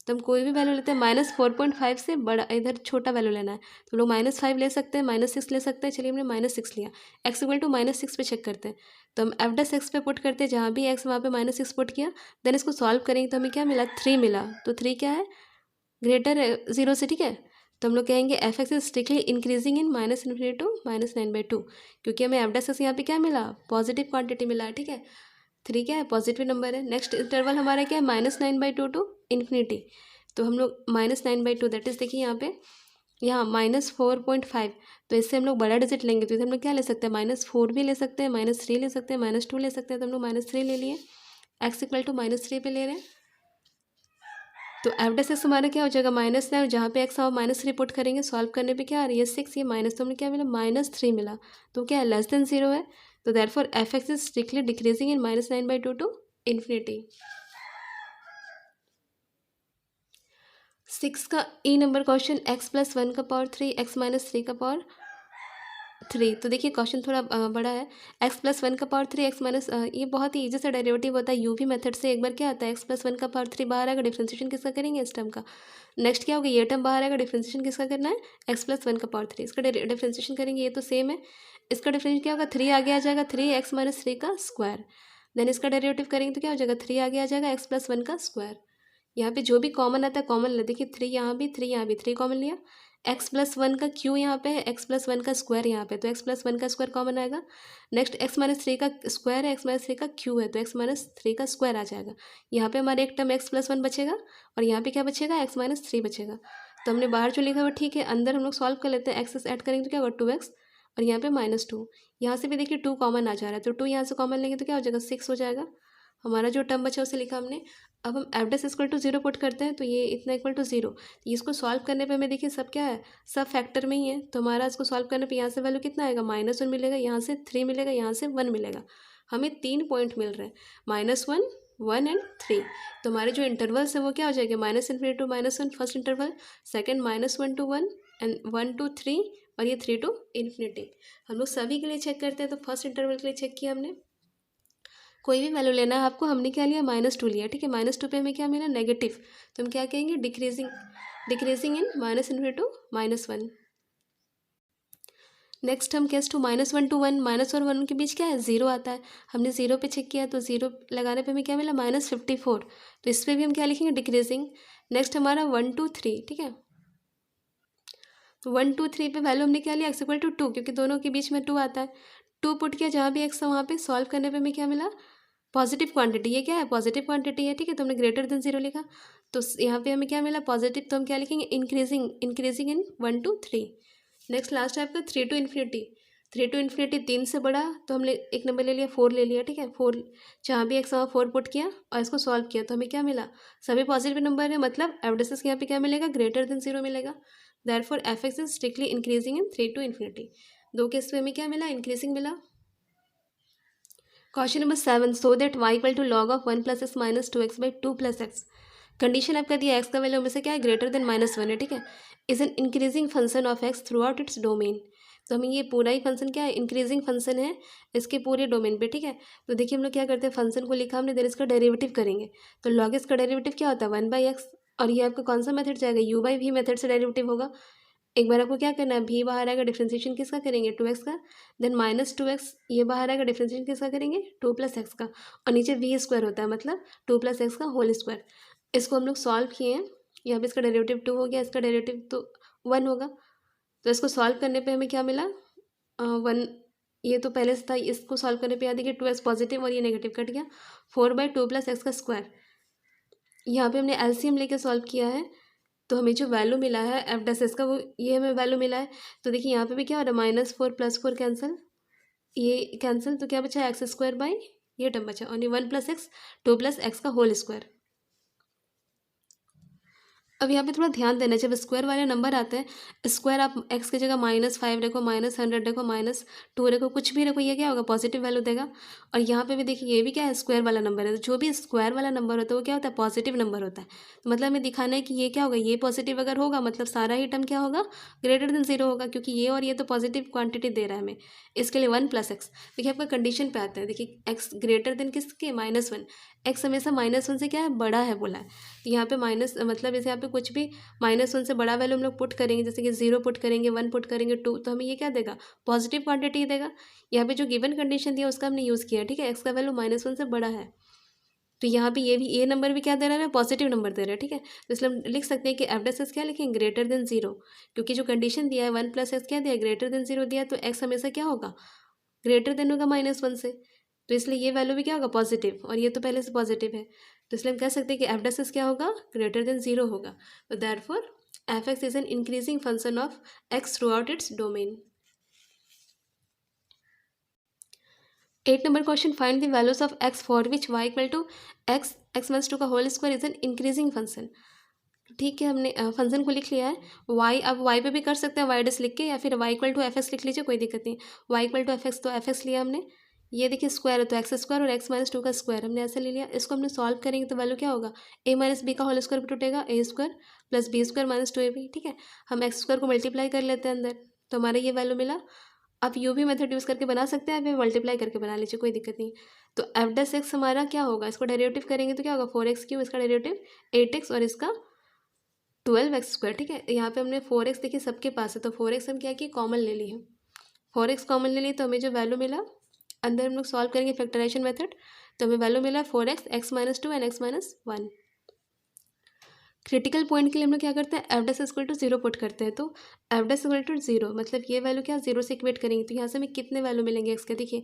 Speaker 1: तो हम कोई भी वैल्यू लेते हैं, -4.5 से बड़ा, इधर छोटा वैल्यू लेना है, तो हम लोग -5 ले सकते हैं, -6 ले सकते हैं, चलिए हमने -6 लिया। x इक्वल टू -6 पे चेक करते हैं, तो हम f(x) पे पुट करते हैं, जहाँ भी x वहाँ पे -6 पुट किया, देन इसको सॉल्व करेंगे तो हमें क्या मिला, 3 मिला। तो 3 क्या है, ग्रेटर 0 से, ठीक है। तो हम लोग कहेंगे f(x) is strictly increasing in -∞ to -9/2, क्योंकि हमें f(x) यहाँ पे क्या मिला, पॉजिटिव क्वांटिटी मिला, ठीक है। 3 क्या है, पॉजिटिव नंबर है। नेक्स्ट इंटरवल हमारा क्या है, -9/2 टू इन्फिनिटी। तो हम लोग -9/2 दैट इज देखिए यहाँ पे, यहाँ -4.5, तो इससे हम लोग बड़ा डिजिट लेंगे, तो इधर हम लोग क्या ले सकते हैं, -4 भी ले सकते हैं, -3 ले सकते हैं, -2 ले सकते हैं, तो हम लोग -3 ले लिए, x इक्वल टू -3 पे ले रहे हैं। तो f(x) हमारा क्या हो जाएगा, -9, जहाँ पे x आओ -3 पुट करेंगे, सॉल्व करने पे क्या आ रही है, 6, ये माइनस, तो हमें क्या मिला, -3 मिला। तो क्या है, लेस देन 0 है। तो therefore f(x) is strictly decreasing in -9/2 to infinity. 6 का ई नंबर क्वेश्चन x+1 का पावर 3 x-3 का पावर 3। तो देखिए क्वेश्चन थोड़ा बड़ा है। x+1 का पावर 3 ये बहुत ही ईजी सा डेरिवेटिव होता है यूवी मेथड से। एक बार क्या आता है x+1 का पावर 3 बाहर आएगा, डिफ्रेंशिएशन किसका करेंगे, इस टर्म का। नेक्स्ट क्या होगा, ये टर्म बाहर आएगा, डिफ्रेंशिएशन किसका करना है, x+1 का पावर 3, इसका डिफ्रेंशिएशन करेंगे, ये तो सेम है। इसका डिफ्रेंशिएशन क्या होगा, 3 आगे आ जाएगा, 3x-3 का स्क्वायर। देन इसका डेरिवेटिव करेंगे तो क्या हो जाएगा, 3 आगे आ जाएगा, x+1 का स्क्वायर। यहाँ पे जो भी कॉमन आता है कॉमन ले, देखिए 3 यहाँ भी, 3 यहाँ भी, 3 कॉमन लिया। x+1 का क्यू यहाँ पे है, x+1 का स्क्वायर यहाँ पे, तो x+1 का स्क्वायर कॉमन आएगा। नेक्स्ट x-3 का स्क्वायर है, x-3 का क्यू है, तो x-3 का स्क्वायर आ जाएगा। यहाँ पे हमारे एक टर्म x+1 बचेगा और यहाँ पे क्या बचेगा, x-3 बचेगा। तो हमने बाहर जो लिखा हुआ ठीक है, अंदर हम लोग सॉल्व कर लेते हैं। एक्स ऐड करेंगे तो क्या होगा, 2x, और यहाँ पे -2। यहाँ से भी देखिए 2 कॉमन आ जा रहा है, तो 2 यहाँ से कॉमन लेंगे तो क्या हो जाएगा, 6 हो जाएगा। हमारा जो टर्म बचा उसे लिखा हमने। अब हम f' इक्वल टू 0 पुट करते हैं, तो ये इतना इक्वल टू 0। इसको सॉल्व करने पे हमें देखिए सब क्या है, सब फैक्टर में ही है। तो हमारा इसको सॉल्व करने पे यहाँ से वैल्यू कितना आएगा, -1 मिलेगा, यहाँ से 3 मिलेगा, यहाँ से 1 मिलेगा। हमें 3 पॉइंट मिल रहे हैं, -1, 1 एंड 3। तो हमारे जो इंटरवल्स हैं वो क्या हो जाएंगे, -∞ to -1 first interval, second -1 to 1 and 1 to 3, और ये 3 टू इन्फिनिटी। हम लोग सभी के लिए चेक करते हैं, तो फर्स्ट इंटरवल के लिए चेक किया हमने। कोई भी वैल्यू लेना है आपको, हमने क्या लिया, -2 लिया, ठीक है। -2 पे हमें क्या मिला, नेगेटिव, तो हम क्या कहेंगे, डिक्रीजिंग इन -∞ टू -1। नेक्स्ट हम केस टू -1 टू 1, माइनस और 1 के बीच क्या है, 0 आता है। हमने 0 पे चेक किया, तो 0 लगाने पे हमें क्या मिला, -54। तो इस पर भी हम क्या लिखेंगे, डिक्रीजिंग। नेक्स्ट हमारा 1 टू 3, ठीक है। तो 1 2 3 पे वैल्यू हमने क्या लिया, x = 2, क्योंकि दोनों के बीच में 2 आता है। 2 पुट किया, जहाँ भी x था वहाँ पे सॉल्व करने पे हमें क्या मिला, पॉजिटिव क्वांटिटी। ये क्या है, पॉजिटिव क्वांटिटी है, ठीक है। तो हमने >0 लिखा, तो यहाँ पे हमें क्या मिला, पॉजिटिव। तो हम क्या लिखेंगे, increasing in 1 to 3। Next last है आपका 3 टू इन्फिनिटी। 3 टू इन्फिनिटी 3 से बड़ा, तो हमने एक नंबर ले लिया, 4 ले लिया, ठीक है। 4 जहाँ भी x वहाँ 4 पुट किया और इसको सॉल्व किया, तो हमें क्या मिला, सभी पॉजिटिव नंबर है, मतलब एवडेसिस यहाँ पे क्या मिलेगा, >0 मिलेगा। Therefore f(x) is strictly increasing in 3 to infinity. दो केस में हमें क्या मिला, इंक्रीजिंग मिला। Question number 7, so that y = log of 1 + x - 2x by 2 + x। Condition आपका दिया, x का वैल्यू में से क्या है, >1 है, ठीक है। Is an increasing function of x throughout its domain. तो हमें ये पूरा ही फंक्शन क्या है, इंक्रीजिंग फंक्शन है इसके पूरे डोमेन पे, ठीक है। तो देखिए हम लोग क्या करते हैं, फंक्शन को लिखा हमने, देन इसका डेरिवेटिव करेंगे। तो log x का डेरिवेटिव क्या होता है, 1/x, और ये आपका कौन सा मेथड जाएगा, u/v मेथड से डेरिवेटिव होगा। एक बार आपको क्या करना है, v बाहर आएगा, डिफ्रेंशिएशन किसका करेंगे, 2x का। देन -2x, ये बाहर आएगा, डिफ्रेंशिएशन किसका करेंगे, 2 + x का। और नीचे v² होता है, मतलब 2 + x का होल स्क्वायर। इसको हम लोग सॉल्व किए हैं, यहाँ पे इसका डेरिवेटिव 2 हो गया, इसका डेरिवेटिव तो 1 होगा। तो इसको सॉल्व करने पे हमें क्या मिला, 1। ये तो पहले से था, इसको सॉल्व करने पे याद है कि 2x पॉजिटिव और ये नेगेटिव कट गया, 4/2 + x का स्क्वायर। यहाँ पे हमने एलसीएम लेके सॉल्व किया है, तो हमें जो वैल्यू मिला है f' का, वो ये हमें वैल्यू मिला है। तो देखिए यहाँ पे भी क्या हो रहा है, -4 + 4 कैंसिल, ये कैंसिल, तो क्या बचा, x² ये टर्म बचा, और 1 + x, 2 + x का होल स्क्वायर। अब यहाँ पे थोड़ा ध्यान देना, जब स्क्वायर वाले नंबर आते हैं, स्क्वायर आप x की जगह -5 रखो, -100 रखो, -2 रखो, कुछ भी रखो, ये क्या होगा, पॉजिटिव वैल्यू देगा। और यहाँ पे भी देखिए, ये भी क्या है, स्क्वायर वाला नंबर है। तो जो भी स्क्वायर वाला नंबर होता है वो क्या होता है, पॉजिटिव नंबर होता है। तो मतलब हमें दिखाना है कि ये क्या होगा, ये पॉजिटिव अगर होगा, मतलब सारा ही टर्म क्या होगा, >0 होगा, क्योंकि ये और ये तो पॉजिटिव क्वान्टिटी दे रहा है हमें। इसके लिए 1 + x, देखिए आपका कंडीशन पे आता है, देखिए x > किसके, -1। x हमेशा -1 से क्या है, बड़ा है बोला है। तो यहाँ पे माइनस, मतलब जैसे यहाँ पे कुछ भी -1 से बड़ा वैल्यू हम लोग पुट करेंगे, जैसे कि 0 पुट करेंगे, 1 पुट करेंगे, 2, तो हमें ये क्या देगा, पॉजिटिव क्वांटिटी देगा। यहाँ पे जो गिवन कंडीशन दिया उसका हमने यूज़ किया, ठीक है। x का वैल्यू -1 से बड़ा है, तो यहाँ पे ये नंबर भी क्या दे रहा है, पॉजिटिव नंबर दे रहा है, ठीक है। तो इसलिए हम लिख सकते हैं कि f' क्या लिखेंगे, >0, क्योंकि जो कंडीशन दिया है 1 + x क्या दिया है, >0 दिया है, तो x हमेशा क्या होगा, ग्रेटर होगा -1 से। तो इसलिए ये वैल्यू भी क्या होगा, पॉजिटिव, और ये तो पहले से पॉजिटिव है। तो इसलिए हम कह सकते हैं कि f' क्या होगा, >0 होगा। तो therefore f(x) is an increasing function of x throughout its domain. 8 number question, find the values of x for which y = x x-2 का whole square is an increasing function. ठीक है, हमने function को लिख लिया है। y, अब y पे भी कर सकते हैं y' लिख के, या फिर y = fx लिख लीजिए, कोई दिक्कत नहीं। y = fx, तो fx लिया हमने, ये देखिए स्क्वायर है तो एक्स स्क्वायर और एक्स माइनस टू का स्क्वायर हमने ऐसे ले लिया। इसको हमने सॉल्व करेंगे तो वैल्यू क्या होगा, ए माइनस बी का होल स्क्वायर भी टूटेगा, a square plus b square minus two a b. ठीक है, हम एक्स स्क्वायर को मल्टीप्लाई कर लेते हैं अंदर, तो हमारा ये वैल्यू मिला। आप यू भी मेथड यूज़ करके बना सकते हैं, आप मल्टीप्लाई करके बना लीजिए, कोई दिक्कत नहीं। तो एफ डैश एक्स हमारा क्या होगा, इसको डेरिवेटिव करेंगे तो क्या होगा, 4x3 इसका डेरिवेटिव 8x और इसका 12x²। ठीक है, यहाँ पे हमने 4x देखिए सबके पास है, तो 4x हम क्या किए कॉमन ले लिए, 4x कॉमन ले लिए, तो हमें जो वैल्यू मिला अंदर हम लोग सॉल्व करेंगे फैक्टराइजेशन मेथड, तो हमें वैल्यू मिला 4x, x-2 and x-1। Critical point के लिए हम लोग क्या करते हैं, f dash equal to 0 put करते हैं, तो एफ डैश इक्वल टू 0 मतलब ये वैल्यू क्या 0 से इक्वेट करेंगे, तो यहाँ से हमें कितने वैल्यू मिलेंगे एक्स के, देखिए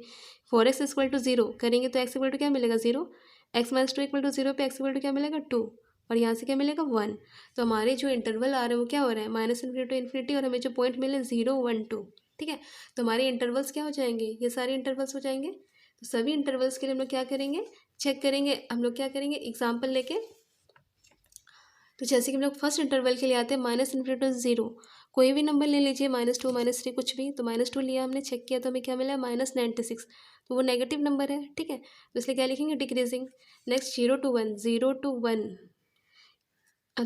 Speaker 1: 4x इक्वल टू 0 करेंगे तो एक्स इक्वल टू क्या मिलेगा 0, x-2 इक्वल टू 0 पे एक्स इक्वल टू क्या मिलेगा 2, और यहाँ से क्या मिलेगा 1। तो हमारे जो इंटरवल आ रहे हैं वो क्या हो रहा है, -∞ टू इन्फिनिटी, और हमें जो पॉइंट मिले 0, 1, 2। ठीक है, तो हमारे इंटरवल्स क्या हो जाएंगे, ये सारे इंटरवल्स हो जाएंगे। तो सभी इंटरवल्स के लिए हम लोग क्या करेंगे, चेक करेंगे, हम लोग क्या करेंगे एग्जाम्पल लेके। तो जैसे कि हम लोग फर्स्ट इंटरवल के लिए आते हैं -∞ टू 0, कोई भी नंबर ले लीजिए, -2 -3 कुछ भी, तो -2 लिया हमने, चेक किया तो हमें क्या मिला -96, तो वो नेगेटिव नंबर है। ठीक है, तो इसलिए क्या लिखेंगे डिक्रीजिंग। नेक्स्ट 0 to 1, 0 to 1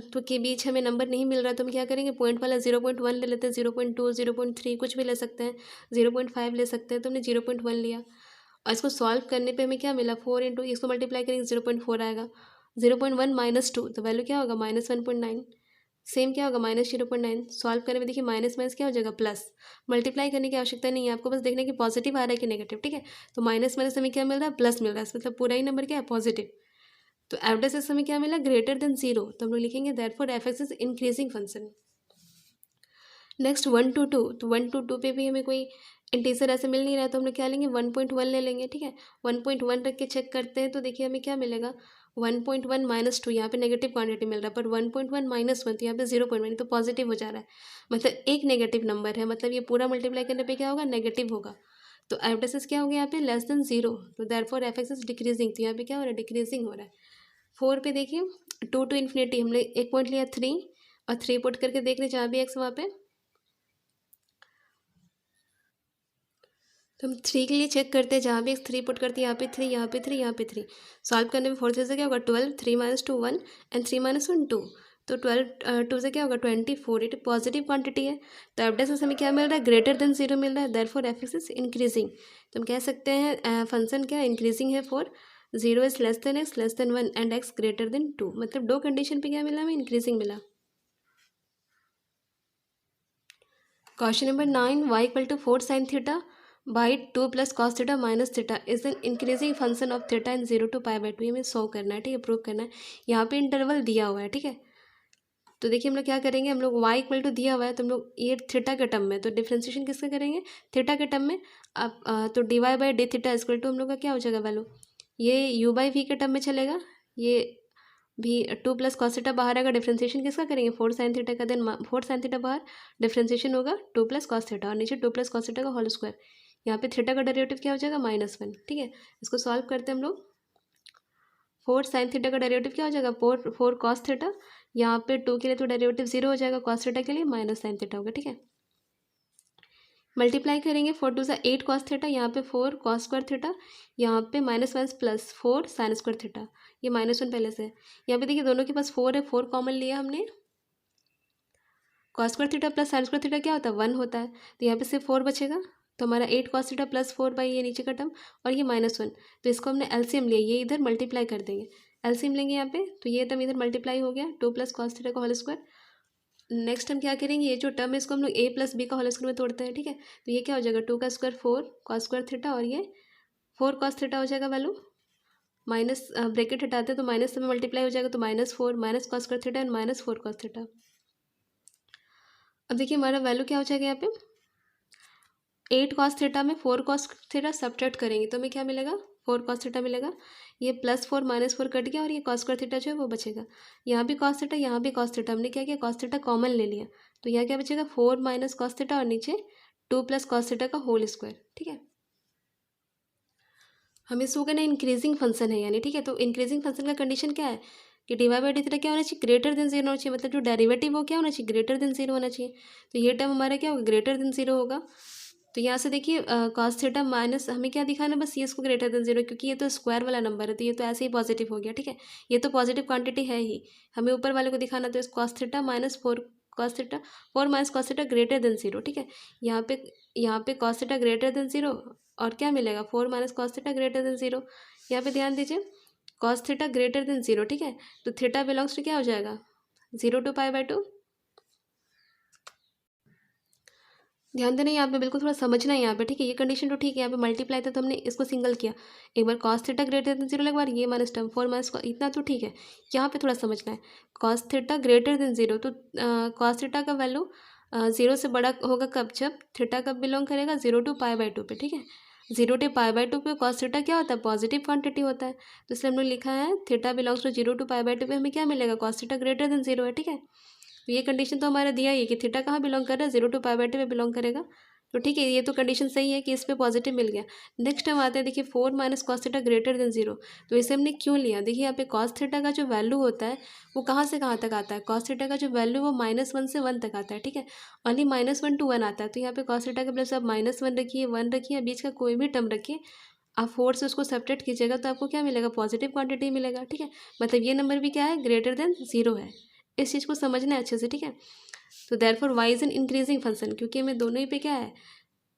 Speaker 1: तो के बीच हमें नंबर नहीं मिल रहा, तो हम क्या करेंगे पॉइंट वाला 0.1 ले लेते हैं, 0.2 0.3 कुछ भी ले सकते हैं, 0.5 ले सकते हैं, तो हमने 0.1 लिया। और इसको सॉल्व करने पे हमें क्या मिला 4 इंटू इसको मल्टीप्लाई करेंगे 0.4 आएगा, 0.1 -2 तो वैल्यू क्या होगा -1.9। सेम क्या होगा -0.9, सॉल्व करने में देखिए माइनस माइनस क्या हो जाएगा प्लस, मल्टीप्लाई करने की आवश्यकता नहीं है आपको, बस देखने की पॉजिटिव आ रहा है कि नेगेटिव। ठीक है, तो माइनस माइनस हमें क्या मिल रहा है प्लस मिल रहा है, मतलब पूरा ही नंबर क्या है पॉजिटिव। तो एफ डैश एक्स हमें क्या मिला ग्रेटर देन 0, तो हम लोग लिखेंगे therefore f x is increasing function. Next 1 to 2, तो 1 to 2 पे भी हमें कोई इंटीजर ऐसे मिल नहीं रहा है, तो हम लोग क्या लेंगे 1.1 ले लेंगे। ठीक है, 1.1 रख के चेक करते हैं, तो देखिए हमें क्या मिलेगा 1.1 -2, यहाँ पे नेगेटिव क्वांटिटी मिल रहा है, पर 1.1 -1 तो यहाँ पे 0.1 तो पॉजिटिव हो जा रहा है, मतलब एक नेगेटिव नंबर है, मतलब ये पूरा मल्टीप्लाई करने पे क्या होगा नेगेटिव होगा। तो एफ डैश क्या हो गया यहाँ पे लेस देन 0, तो therefore f x is decreasing, तो यहाँ पे क्या हो रहा है डिक्रीजिंग हो रहा है। 4 पे देखिए 2 to इन्फिनिटी, हमने एक पॉइंट लिया 3 और 3 पुट करके देख रहे जहाँ भी एक्स वहाँ पे, तो हम 3 के लिए चेक करते हैं, जहाँ भी एक्स 3 पुट करते हैं, यहाँ पे 3 यहाँ पे 3 यहाँ पे 3, सॉल्व करने में 4 से क्या होगा 12, 3 -2 1 एंड 3 -1 2, तो 12 2 से क्या होगा 24, इट पॉजिटिव क्वांटिटी है। तो एफ डैश हमें क्या मिल रहा है ग्रेटर देन 0 मिल रहा है, therefore f x is increasing. तो हम कह सकते हैं फंक्शन क्या इंक्रीजिंग है for 0 is less than x less than 1 and x greater then 2, मतलब दो कंडीशन पे क्या मिला हमें इंक्रीजिंग मिला। Question number 9, y equal to 4 sin theta by 2 plus cos theta minus theta is an increasing function of theta in 0 to π/2, ये हमें show करना है। ठीक है, प्रूव करना है, यहाँ पे इंटरवल दिया हुआ है। ठीक है, तो देखिए हम लोग क्या करेंगे, हम लोग y इक्वल टू दिया हुआ है, तो हम लोग ये थीटा के टर्म में, तो डिफ्रेंसिएशन किसका करेंगे थीटा के टर्म में। अब तो dy by d theta equal to हम लोग का क्या हो जाएगा वैल्यू, ये u बाई वी के टर्म में चलेगा, ये भी 2 प्लस कॉस थीटा बाहर आएगा, डिफ्रेंसिएशन किसका करेंगे 4 sin थीटा का, देन 4 sin थीटा बाहर, डिफ्रेंसिएशन होगा 2 प्लस कॉस थीटा और नीचे 2 प्लस कॉस थीटा का होल स्क्वायर, यहाँ पे थीटा का डेरिवेटिव क्या हो जाएगा -1। ठीक है, इसको सॉल्व करते हैं हम लोग, 4 sin थीटा का डेरिवेटिव क्या हो जाएगा 4 कॉस थीटा, यहाँ पे 2 के लिए तो डेरिवेटिव 0 हो जाएगा, कॉस थीटा के लिए माइनस sin थीटा होगा। ठीक है, मल्टीप्लाई करेंगे 4 2 8 कॉस थीटा, यहाँ पे 4 कॉस स्क्वायर थीटा, यहाँ पे -1 प्लस 4 साइन स्क्वायर थीटा, ये -1 पहले से है। यहाँ पे देखिए दोनों के पास 4 है, 4 कॉमन लिया हमने, cos square theta plus sine square theta क्या होता है 1 होता है, तो यहाँ पे सिर्फ 4 बचेगा, तो हमारा 8 कॉस थीटा प्लस 4 बाई ये नीचे का टर्म और ये -1, तो इसको हमने एलसीएम लिया, ये इधर मल्टीप्लाई कर देंगे, एलसीएम लेंगे यहाँ पे, तो ये टर्म इधर मल्टीप्लाई हो गया 2 प्लस कॉस थीटा का होल स्क्वायर। नेक्स्ट हम क्या करेंगे, ये जो टर्म है इसको हम लोग a प्लस बी का होल स्क्वायर में तोड़ते हैं। ठीक है, तो ये क्या हो जाएगा 2 का स्क्वायर 4 कॉस स्क्वायर थीटा और ये 4 कॉस थीटा हो जाएगा वैल्यू, माइनस ब्रैकेट हटाते हैं तो माइनस से मल्टीप्लाई हो जाएगा, तो -4 minus cos square theta and -4 cos theta. अब देखिए हमारा वैल्यू क्या हो जाएगा यहाँ पे 8 कॉस थीटा में 4 कॉस थीटा सब्ट्रैक्ट करेंगे तो हमें क्या मिलेगा 4 कॉस थीटा मिलेगा, ये +4 -4 कट गया और ये कॉस स्क्वायर थीटा जो है वो बचेगा, यहाँ भी कॉस थीटा यहाँ भी कॉस थीटा, हमने क्या किया कॉस थीटा कॉमन ले लिया, तो यहाँ क्या बचेगा 4 माइनस कॉस थीटा और नीचे 2 प्लस कॉस थीटा का होल स्क्वायर। ठीक है, हमें शो करना इंक्रीजिंग फंक्शन है यानी, ठीक है, तो इंक्रीजिंग फंक्शन का कंडीशन क्या है कि डिवाई बाई डी थीटा क्या होना चाहिए ग्रेटर देन 0 होना चाहिए, मतलब जो डेरिवेटिव वो क्या होना चाहिए ग्रेटर देन 0 होना चाहिए, तो ये टर्म हमारा क्या होगा ग्रेटर देन 0 होगा। तो यहाँ से देखिए कॉस थीटा माइनस हमें क्या दिखाना है, बस ये इसको ग्रेटर देन जीरो, क्योंकि ये तो स्क्वायर वाला नंबर है तो ये तो ऐसे ही पॉजिटिव हो गया, ठीक है। ये तो पॉजिटिव क्वांटिटी है ही, हमें ऊपर वाले को दिखाना, तो इस cos theta minus four cos theta, four minus cos theta greater than zero, ठीक है। यहाँ पे cos theta greater than zero, और क्या मिलेगा, four minus cos theta greater than zero. यहाँ पे ध्यान दीजिए, cos theta greater than zero, ठीक है। तो थीटा बिलोंग्स टू क्या हो जाएगा, 0 to π/2। ध्यान देना यहाँ पे, बिल्कुल थोड़ा समझना है यहाँ पे, ठीक है। ये कंडीशन तो ठीक है, यहाँ पे मल्टीप्लाई था तो हमने इसको सिंगल किया, एक बार cos theta greater than zero, एक बार ये माइनस टर्म फोर माइनस, इतना तो ठीक है। यहाँ पे थोड़ा समझना है, cos theta greater than zero, तो कॉस थीटा का वैल्यू जीरो से बड़ा होगा कब, जब थीटा कब बिलोंग करेगा 0 to π/2 पे, ठीक है। 0 to π/2 पे कॉस थीटा क्या होता है, पॉजिटिव क्वांटिटी होता है, तो इसलिए हमने लिखा है थीटा बिलोंग्स टू 0 to π/2 पे हमें क्या मिलेगा, cos theta greater than zero है, ठीक है। तो ये कंडीशन तो हमारा दिया ही है कि थीटा कहाँ बिलोंग कर रहा है, 0 to π/2 में बिलोंग करेगा, तो ठीक है, ये तो कंडीशन सही है कि इस पे पॉजिटिव मिल गया। नेक्स्ट हम आते हैं, देखिए four minus cos theta greater than zero, तो इसे हमने क्यों लिया, देखिए यहाँ पे कॉस थीटा का जो वैल्यू होता है वो कहाँ से कहाँ तक आता है, कॉस थीटा का जो वैल्यू वो -1 से 1 तक आता है, ठीक है। ओनली -1 to 1 आता है, तो यहाँ पे कॉस थीटा के प्लस आप -1 रखिए, 1 रखिए, बीच का कोई भी टर्म रखिए, आप फोर से उसको सेपरेट कीजिएगा तो आपको क्या मिलेगा, पॉजिटिव क्वांटिटी मिलेगा, ठीक है। मतलब ये नंबर भी क्या है, ग्रेटर देन जीरो है, इस चीज़ को समझना है अच्छे से, ठीक है। तो therefore y is an increasing function, क्योंकि हमें दोनों ही पे क्या है,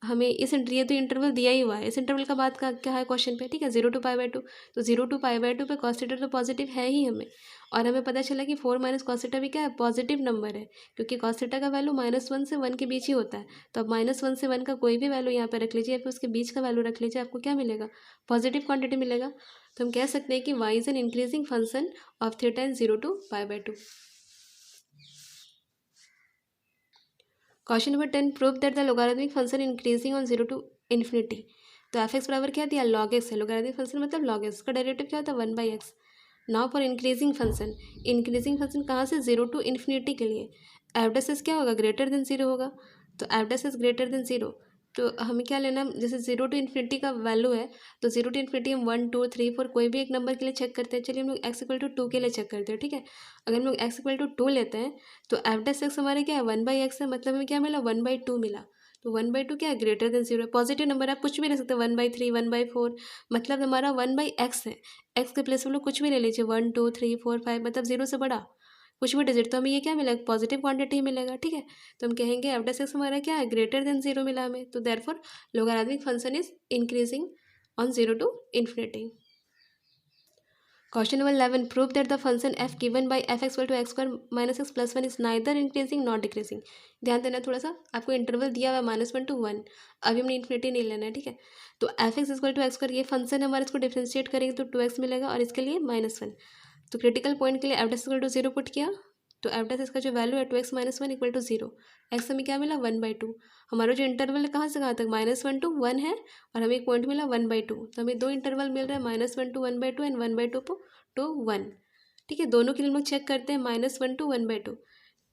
Speaker 1: हमें इस ये तो इंटरवल दिया ही हुआ है, इस इंटरवल का बात का क्या है क्वेश्चन पे, ठीक है, 0 to π/2, तो 0 to π/2 पे कॉस थीटा तो पॉजिटिव है ही हमें, और हमें पता चला कि फोर माइनस कॉस थीटा भी क्या है, पॉजिटिव नंबर है, क्योंकि कॉस थीटा का वैल्यू -1 से 1 के बीच ही होता है, तो अब -1 से 1 का कोई भी वैल्यू यहाँ पे रख लीजिए, या फिर उसके बीच का वैल्यू रख लीजिए, आपको क्या मिलेगा, पॉजिटिव क्वांटिटी मिलेगा। तो हम कह सकते हैं कि y is an increasing function of theta in 0 to π/2। Question number 10, prove that the logarithmic function increasing on 0 to ∞। तो एफ एक्स बराबर क्या दिया, लॉग एक्स है, लोगारिथमिक फंक्शन मतलब लॉग एक्स का डेरिवेटिव क्या होता है, 1/x। Now for increasing function, increasing function कहाँ से, 0 to ∞ के लिए एफ डेस एस क्या होगा, ग्रेटर देन जीरो होगा, तो एफ डेस एस ग्रेटर देन जीरो, तो हमें क्या लेना, जैसे 0 to ∞ का वैल्यू है, तो 0 to ∞ हम 1 2 3 4 कोई भी एक नंबर के लिए चेक करते हैं, चलिए हम लोग x = 2 के लिए चेक करते हैं, ठीक है। अगर हम लोग x = 2 लेते हैं तो एफ डेस एक्स हमारे क्या है, 1/x है, मतलब हमें क्या मिला, 1/2 मिला, तो 1/2 क्या है, ग्रेटर देन जीरो है, पॉजिटिव नंबर आप कुछ भी ले सकते हैं, 1/3 1/4, मतलब हमारा 1/x है, एक्स के प्लेस हम लोग कुछ भी ले लीजिए, 1 2 3 4 5, मतलब जीरो से बड़ा कुछ भी डिजिट, तो हमें ये क्या मिलेगा, पॉजिटिव क्वांटिटी मिलेगा, ठीक है। तो हम कहेंगे एफ डेस एक्स हमारा क्या है, ग्रेटर देन जीरो मिला हमें, तो therefore logarithmic function is increasing on 0 to ∞। Question number 11, prove that the function f given by f=x² - x + 1 is neither increasing not decreasing. ध्यान देना थोड़ा सा, आपको इंटरवल दिया हुआ है -1 to 1, अभी हमने इन्फिनिटी नहीं लेना है, ठीक है। तो f(x)=x², ये फंक्शन हमारे, इसको डिफ्रेंशिएट करेंगे तो 2x मिलेगा, और इसके लिए -1, तो क्रिटिकल पॉइंट के लिए f'=0 पुट किया, तो f' इसका जो वैल्यू है 2x - 1 = 0, x हमें क्या मिला, 1/2। हमारा जो इंटरवल है कहाँ से कहाँ तक, -1 to 1 है, और हमें एक पॉइंट मिला 1/2, तो हमें दो इंटरवल मिल रहा है, -1 to 1/2 एंड 1/2 to 1, ठीक है। दोनों के लिए हम लोग चेक करते हैं, -1 to 1/2,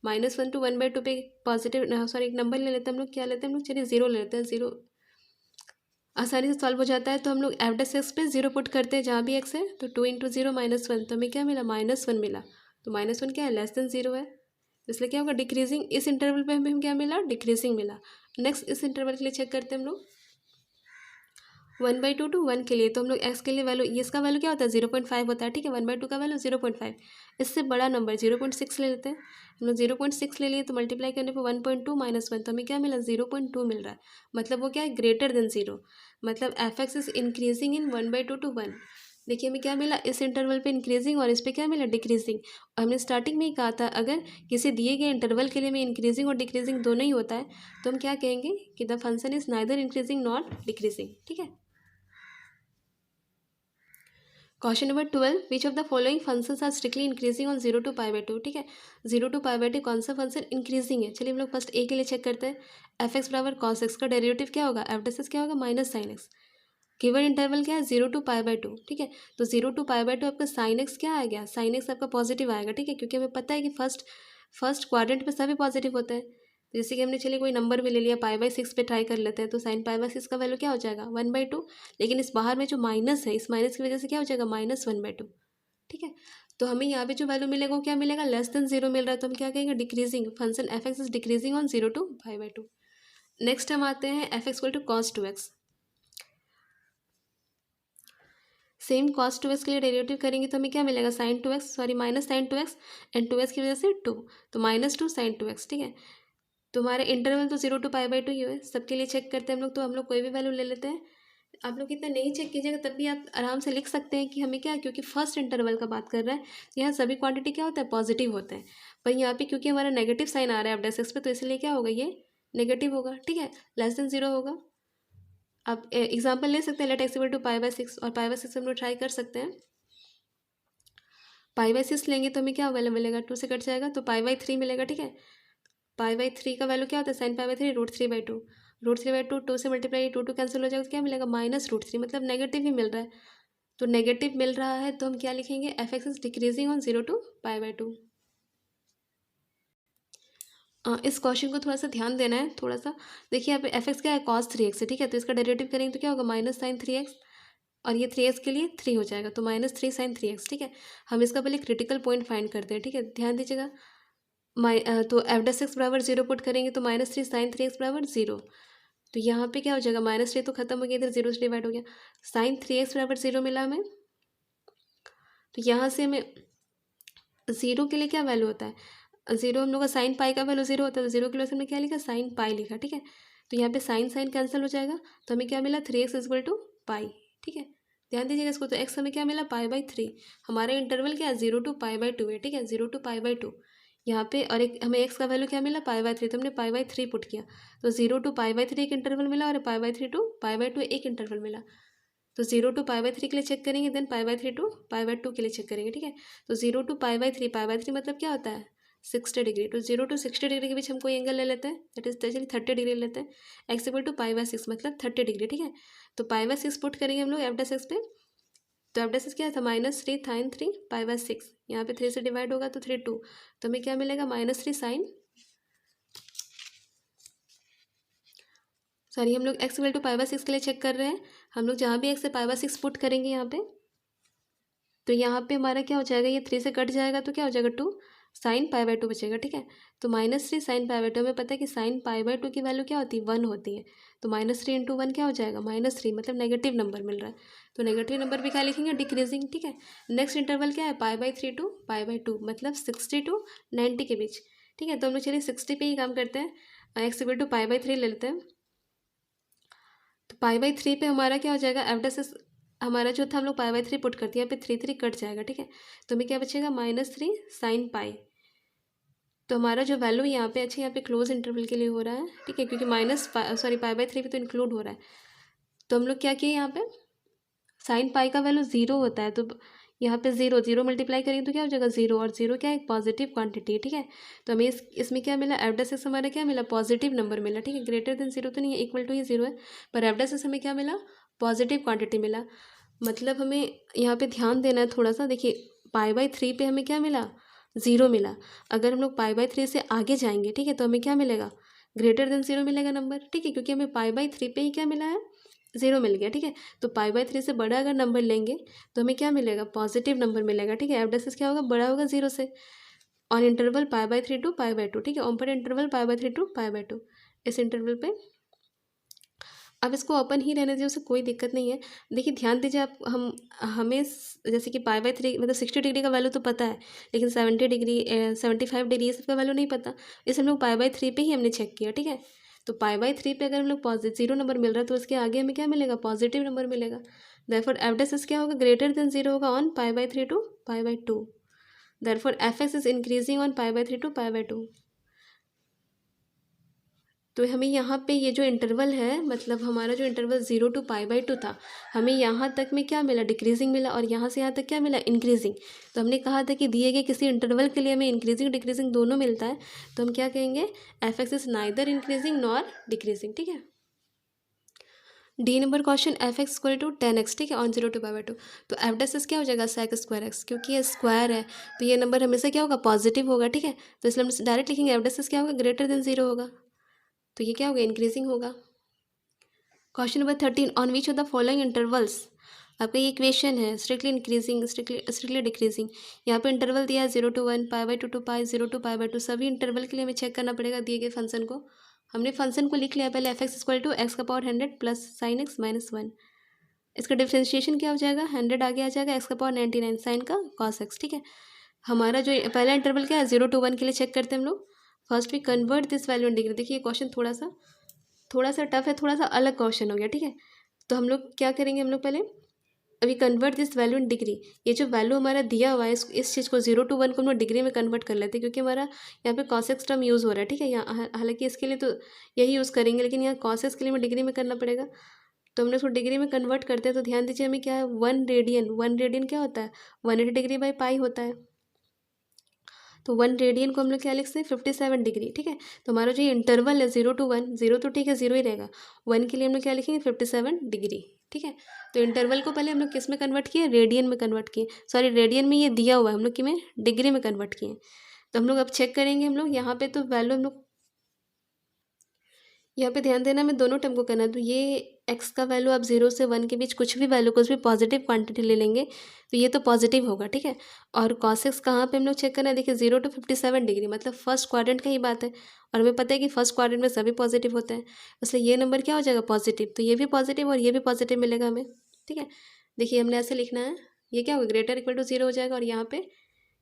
Speaker 1: -1 to 1/2 पे पॉजिटिव, सॉरी एक नंबर ले लेते हैं हम लोग, क्या लेते हैं हम लोग, चलिए जीरो ले लेते हैं, जीरो आसानी से सॉल्व हो जाता है, तो हम लोग एफ डेस एक्स पे जीरो पुट करते हैं जहाँ भी एक्स है, तो 2 × 0 -1, तो हमें क्या मिला, -1 मिला, तो -1 क्या है, लेस देन जीरो है, तो इसलिए क्या होगा, डिक्रीजिंग, इस इंटरवल पे हमें क्या मिला, डिक्रीजिंग मिला। नेक्स्ट इस इंटरवल के लिए चेक करते हैं हम लोग, 1/2 to 1 के लिए, तो हम लोग x के लिए वैल्यू, ये इसका वैल्यू क्या होता है, 0.5 होता है, ठीक है, 1/2 का वैल्यू 0.5, इससे बड़ा नंबर 0.6 ले लेते हैं, हम लोग 0.6 ले लिए, तो मल्टीप्लाई करने पर 1.2 - 1, तो हमें क्या मिला, 0.2 मिल रहा है, मतलब वो क्या है, ग्रेटर देन जीरो, मतलब F x is increasing in 1/2 to 1। देखिए हमें क्या मिला, इस इंटरवल पे इंक्रीजिंग, और इस पे क्या मिला, डिक्रीजिंग, और हमने स्टार्टिंग में ही कहा था, अगर किसी दिए गए इंटरवल के लिए में इंक्रीजिंग और डिक्रीजिंग दोनों ही होता है, तो हम क्या कहेंगे कि the function is neither increasing not decreasing, ठीक है। Question number 12, which of the following functions are strictly increasing on 0 to π/2, ठीक है। 0 to π/2 कौन सा फंक्शन इंक्रीजिंग है, चलिए हम लोग फर्स्ट ए के लिए चेक करते हैं, एफ एक्स बराबर कॉस एक्स का डेरिवेटिव क्या होगा, एफ डेस एक्स क्या होगा, -sin x, गिवन इंटरवल क्या है, 0 to π/2, ठीक है। तो 0 to π/2 आपका साइन एक्स क्या आ गया, साइन एक्स आपका पॉजिटिव आएगा, ठीक है, क्योंकि हमें पता है कि फर्स्ट क्वाड्रेंट में सभी पॉजिटिव होते हैं, तो जैसे कि हमने चलिए कोई नंबर भी ले लिया, π/6 पे ट्राई कर लेते हैं, तो साइन π/6 का वैल्यू क्या हो जाएगा, 1/2, लेकिन इस बाहर में जो माइनस है, इस माइनस की वजह से क्या हो जाएगा, -1/2, ठीक है। तो हमें यहाँ पे जो वैल्यू मिलेगा वो क्या मिलेगा, लेस देन जीरो मिल रहा है, तो हम क्या कहेंगे, decreasing function F x is decreasing on 0 to π/2। Next हम आते हैं F x equal to cos two x. Same cos two x के लिए डेरिवेटिव करेंगे तो हमें क्या मिलेगा, sine two x, sorry minus sine two x, and two x की वजह से टू, तो minus two sine two x. ठीक है, तो हमारा इंटरवल तो 0 to π/2 ही है। सबके लिए चेक करते हैं हम लोग, तो हम लोग कोई भी वैल्यू ले लेते हैं। आप लोग इतना नहीं चेक कीजिएगा, तब भी आप आराम से लिख सकते हैं कि हमें क्या, क्योंकि फर्स्ट इंटरवल का बात कर रहा है, तो यहाँ सभी क्वांटिटी क्या होता है, पॉजिटिव होते हैं। पर यहाँ पे क्योंकि हमारा नेगेटिव साइन आ रहा है f(x) पे, तो इसलिए क्या होगा, ये नेगेटिव होगा। ठीक है, लेस देन 0 होगा। आप एग्जाम्पल ले सकते हैं, लेट एक्स इक्वल टू π/6, और π/6 हम लोग ट्राई कर सकते हैं। π/6 लेंगे तो हमें क्या वैल्यू मिलेगा, 2 से कट जाएगा तो π/3 मिलेगा। ठीक है, π/3 का वैल्यू क्या होता है, साइन π/3 √3/2, √3/2, 2 से मल्टीप्लाई 2 कैंसिल हो जाएगा, तो क्या मिलेगा, -√3, मतलब नेगेटिव ही मिल रहा है। तो नेगेटिव मिल रहा है तो हम क्या लिखेंगे, f x is decreasing on 0 to π/2। इस क्वेश्चन को थोड़ा सा ध्यान देना है, थोड़ा सा देखिए यहाँ पे एफ एक्स क्या है, cos 3x है। ठीक है, तो इसका डेरिवेटिव करेंगे तो क्या होगा, माइनस साइन 3x, और ये 3x के लिए 3 हो जाएगा, तो -3 sin 3x। ठीक है, हम इसका पहले क्रिटिकल पॉइंट फाइंड करते हैं। ठीक है, ध्यान दीजिएगा, तो f(x) बराबर 0 पुट करेंगे तो -3 sin 3x बराबर 0। तो यहाँ पे क्या हो जाएगा, -3 तो खत्म हो गया, इधर 0 से डिवाइड हो गया, sin 3x बराबर 0 मिला हमें। तो यहाँ से हमें 0 के लिए क्या वैल्यू होता है, 0 हम लोग का साइन पाई का वैल्यू 0 होता है, तो 0 के लिए हमने क्या लिखा, साइन पाई लिखा। ठीक है, तो यहाँ पे साइन साइन कैंसिल हो जाएगा, तो हमें क्या मिला, 3x इक्वल टू पाई। ठीक है, ध्यान दीजिएगा इसको, तो x हमें क्या मिला, π/3। हमारा इंटरवल क्या है, 0 to π/2 है। ठीक है, 0 to π/2 यहाँ पे, और एक हमें x का वैल्यू क्या मिला, π/3, तो हमने π/3 पुट किया, तो 0 to π/3 एक इंटरवल मिला, और π/3 to π/2 एक इंटरवल मिला। तो 0 to π/3 के लिए चेक करेंगे, देन π/3 to π/2 के लिए चेक करेंगे। ठीक है, तो 0 to π/3, π/3 मतलब क्या होता है, 60 डिग्री। तो 0 to 60 डिग्री के बीच हम कोई एंगल ले लेते हैं, दैट इज चलिए 30 डिग्री ले लेते हैं। x इक्वल टू π/6 मतलब 30 डिग्री। ठीक है, तो π/6 पुट करेंगे हम लोग f(x) पे, तो f(x) क्या था, -3 sin 3 π/6, यहाँ पे 3 से डिवाइड होगा तो 3 2, तो हमें क्या मिलेगा, -3 sin, सॉरी हम लोग x इक्वल टू π/6 के लिए चेक कर रहे हैं। हम लोग जहाँ भी x से π/6 पुट करेंगे यहाँ पे, तो यहाँ पे हमारा क्या हो जाएगा, ये 3 से कट जाएगा तो क्या हो जाएगा, 2 साइन π/2 बचेगा। ठीक है, तो -3 साइन π/2, हमें पता है कि साइन π/2 की वैल्यू क्या होती है, 1 होती है, तो -3 इंटू 1 क्या हो जाएगा, -3, मतलब नेगेटिव नंबर मिल रहा है, तो नेगेटिव नंबर भी क्या लिखेंगे, डिक्रीजिंग। ठीक है, नेक्स्ट इंटरवल क्या है, π/3 to π/2, मतलब 60 to 90 के बीच। ठीक है, तो हम लोग चलिए 60 पे ही काम करते हैं, x इक्वल टू π/3 ले लेते हैं। तो π/3 पे हमारा क्या हो जाएगा, f(x) हमारा जो था हम लोग π/3 पुट करते हैं, यहाँ पे 3 3 कट जाएगा। ठीक है, तो हमें क्या बचेगा, -3 साइन पाई। तो हमारा जो वैल्यू यहाँ पे, अच्छा यहाँ पे क्लोज इंटरवल के लिए हो रहा है। ठीक है, क्योंकि π/3 पे तो इंक्लूड हो रहा है, तो हम लोग क्या किए, यहाँ पे साइन पाई का वैल्यू 0 होता है, तो यहाँ पे 0 0 मल्टीप्लाई करेंगे तो क्या हो जाएगा, 0, और 0 क्या है, एक पॉजिटिव क्वांटिटी है। ठीक है, तो हमें इसमें क्या मिला, f(x) हमारा क्या मिला, पॉजिटिव नंबर मिला। ठीक है, ग्रेटर देन 0 तो नहीं है, इक्वल टू ही 0 है, पर f(x) हमें क्या मिला, पॉजिटिव क्वांटिटी मिला। मतलब हमें यहाँ पे ध्यान देना है थोड़ा सा, देखिए π/3 पे हमें क्या मिला, 0 मिला। अगर हम लोग π/3 से आगे जाएंगे, ठीक है, तो हमें क्या मिलेगा, ग्रेटर देन 0 मिलेगा नंबर। ठीक है, क्योंकि हमें π/3 पे ही क्या मिला है, 0 मिल गया। ठीक है, तो π/3 से बड़ा अगर नंबर लेंगे तो हमें क्या मिलेगा, पॉजिटिव नंबर मिलेगा। ठीक है, f(x) क्या होगा, बड़ा होगा 0 से, ऑन इंटरवल π/3 to π/2। ठीक है, ऑन पर इंटरवल π/3 to π/2, इस इंटरवल पे अब इसको ओपन ही रहने दीजिए, उससे कोई दिक्कत नहीं है। देखिए ध्यान दीजिए, आप हमें जैसे कि π/3 मतलब 60 डिग्री का वैल्यू तो पता है, लेकिन 70 डिग्री 75 डिग्री ये सब का वैल्यू नहीं पता, इसे हम लोग π/3 पे ही हमने चेक किया। ठीक है, तो π/3 पे अगर हम लोग पॉजिटिव 0 नंबर मिल रहा है तो उसके आगे हमें क्या मिलेगा, पॉजिटिव नंबर मिलेगा। देयरफॉर f(x) क्या होगा, ग्रेटर देन 0 होगा on π/3 to π/2। Therefore f(x) is increasing on π/3 to π/2। तो हमें यहाँ पे ये जो इंटरवल है, मतलब हमारा जो इंटरवल 0 to π/2 था, हमें यहाँ तक में क्या मिला, डिक्रीजिंग मिला, और यहाँ से यहाँ तक क्या मिला, इंक्रीजिंग। तो हमने कहा था कि दिए गए किसी इंटरवल के लिए हमें इंक्रीजिंग डिक्रीजिंग दोनों मिलता है, तो हम क्या कहेंगे, f(x) is neither increasing nor decreasing. ठीक है, d number question f(x) equal to 10x। ठीक है, ऑन 0 to π/2, तो f(x) क्या हो जाएगा, sec²x, क्योंकि ये स्क्वायर है तो ये नंबर हमेशा क्या होगा, पॉजिटिव होगा। ठीक है, तो इसलिए हम डायरेक्ट लिखेंगे f(x) क्या होगा, ग्रेटर देन 0 होगा, तो ये क्या होगा, इंक्रीजिंग होगा। Question number 13, on which of the following intervals, आपका ये इक्वेशन है, स्ट्रिक्टली इंक्रीजिंग, स्ट्रिक्टली डिक्रीजिंग। यहाँ पे इंटरवल दिया है 0 to 1, π/2 to π, 0 to π/2, सभी इंटरवल के लिए हमें चेक करना पड़ेगा दिए गए फंक्शन को। हमने फंक्शन को लिख लिया पहले F x equal to x का power 100 plus sine x minus 1। इसका डिफ्रेंशिएशन क्या हो जाएगा, 100 आगे आ जाएगा, एक्स का पावर 99 साइन का कॉस एक्स। ठीक है, हमारा जो पहला इंटरवल क्या है 0 to 1 के लिए चेक करते हैं हम लोग। First we convert this value in degree. देखिए ये क्वेश्चन थोड़ा सा टफ है, थोड़ा सा अलग क्वेश्चन हो गया। ठीक है, तो हम लोग क्या करेंगे, हम लोग पहले अभी convert this value in degree. ये जो वैल्यू हमारा दिया हुआ है इस चीज़ को 0 to 1 को हम लोग डिग्री में कन्वर्ट कर लेते हैं, क्योंकि हमारा यहाँ पे कॉस एक्स टर्म यूज़ हो रहा है। ठीक है, यहाँ हालांकि इसके लिए तो यही यूज़ करेंगे, लेकिन यहाँ कॉस एक्स के लिए हमें डिग्री में करना पड़ेगा। तो हमने उसको डिग्री में कन्वर्ट करते हैं, तो ध्यान दीजिए हमें क्या है 1 रेडियन क्या होता है 180 डिग्री बाई पाई होता है। तो 1 रेडियन को हम लोग क्या लिख सकते हैं 57 डिग्री। ठीक है, तो हमारा जो ये इंटरवल है 0 to 1, 0 तो ठीक है 0 ही रहेगा, 1 के लिए हम लोग क्या लिखेंगे 57 डिग्री। ठीक है, तो इंटरवल को पहले हम लोग किस में कन्वर्ट किए, रेडियन में कन्वर्ट किए। सॉरी, रेडियन में ये दिया हुआ है, हम लोग कि में डिग्री में कन्वर्ट किए। तो हम लोग अब चेक करेंगे, हम लोग यहाँ पे तो वैल्यू हम लोग यहाँ पे ध्यान देना, मैं दोनों टर्म को करना है। तो ये एक्स का वैल्यू आप 0 से 1 के बीच कुछ भी वैल्यू, कुछ भी पॉजिटिव क्वांटिटी ले लेंगे तो ये तो पॉजिटिव होगा। ठीक है, और कॉस एक्स कहाँ पे हम लोग चेक करना है, देखिए 0 to 57 डिग्री मतलब फर्स्ट क्वाड्रेंट का ही बात है, और हमें पता है कि फर्स्ट क्वाड्रेंट में सभी पॉजिटिव होते हैं, इसलिए ये नंबर क्या हो जाएगा पॉजिटिव। तो ये भी पॉजिटिव और ये भी पॉजिटिव मिलेगा हमें। ठीक है, देखिए हमने ऐसे लिखना है, ये क्या होगा ग्रेटर इक्वल टू 0 हो जाएगा, और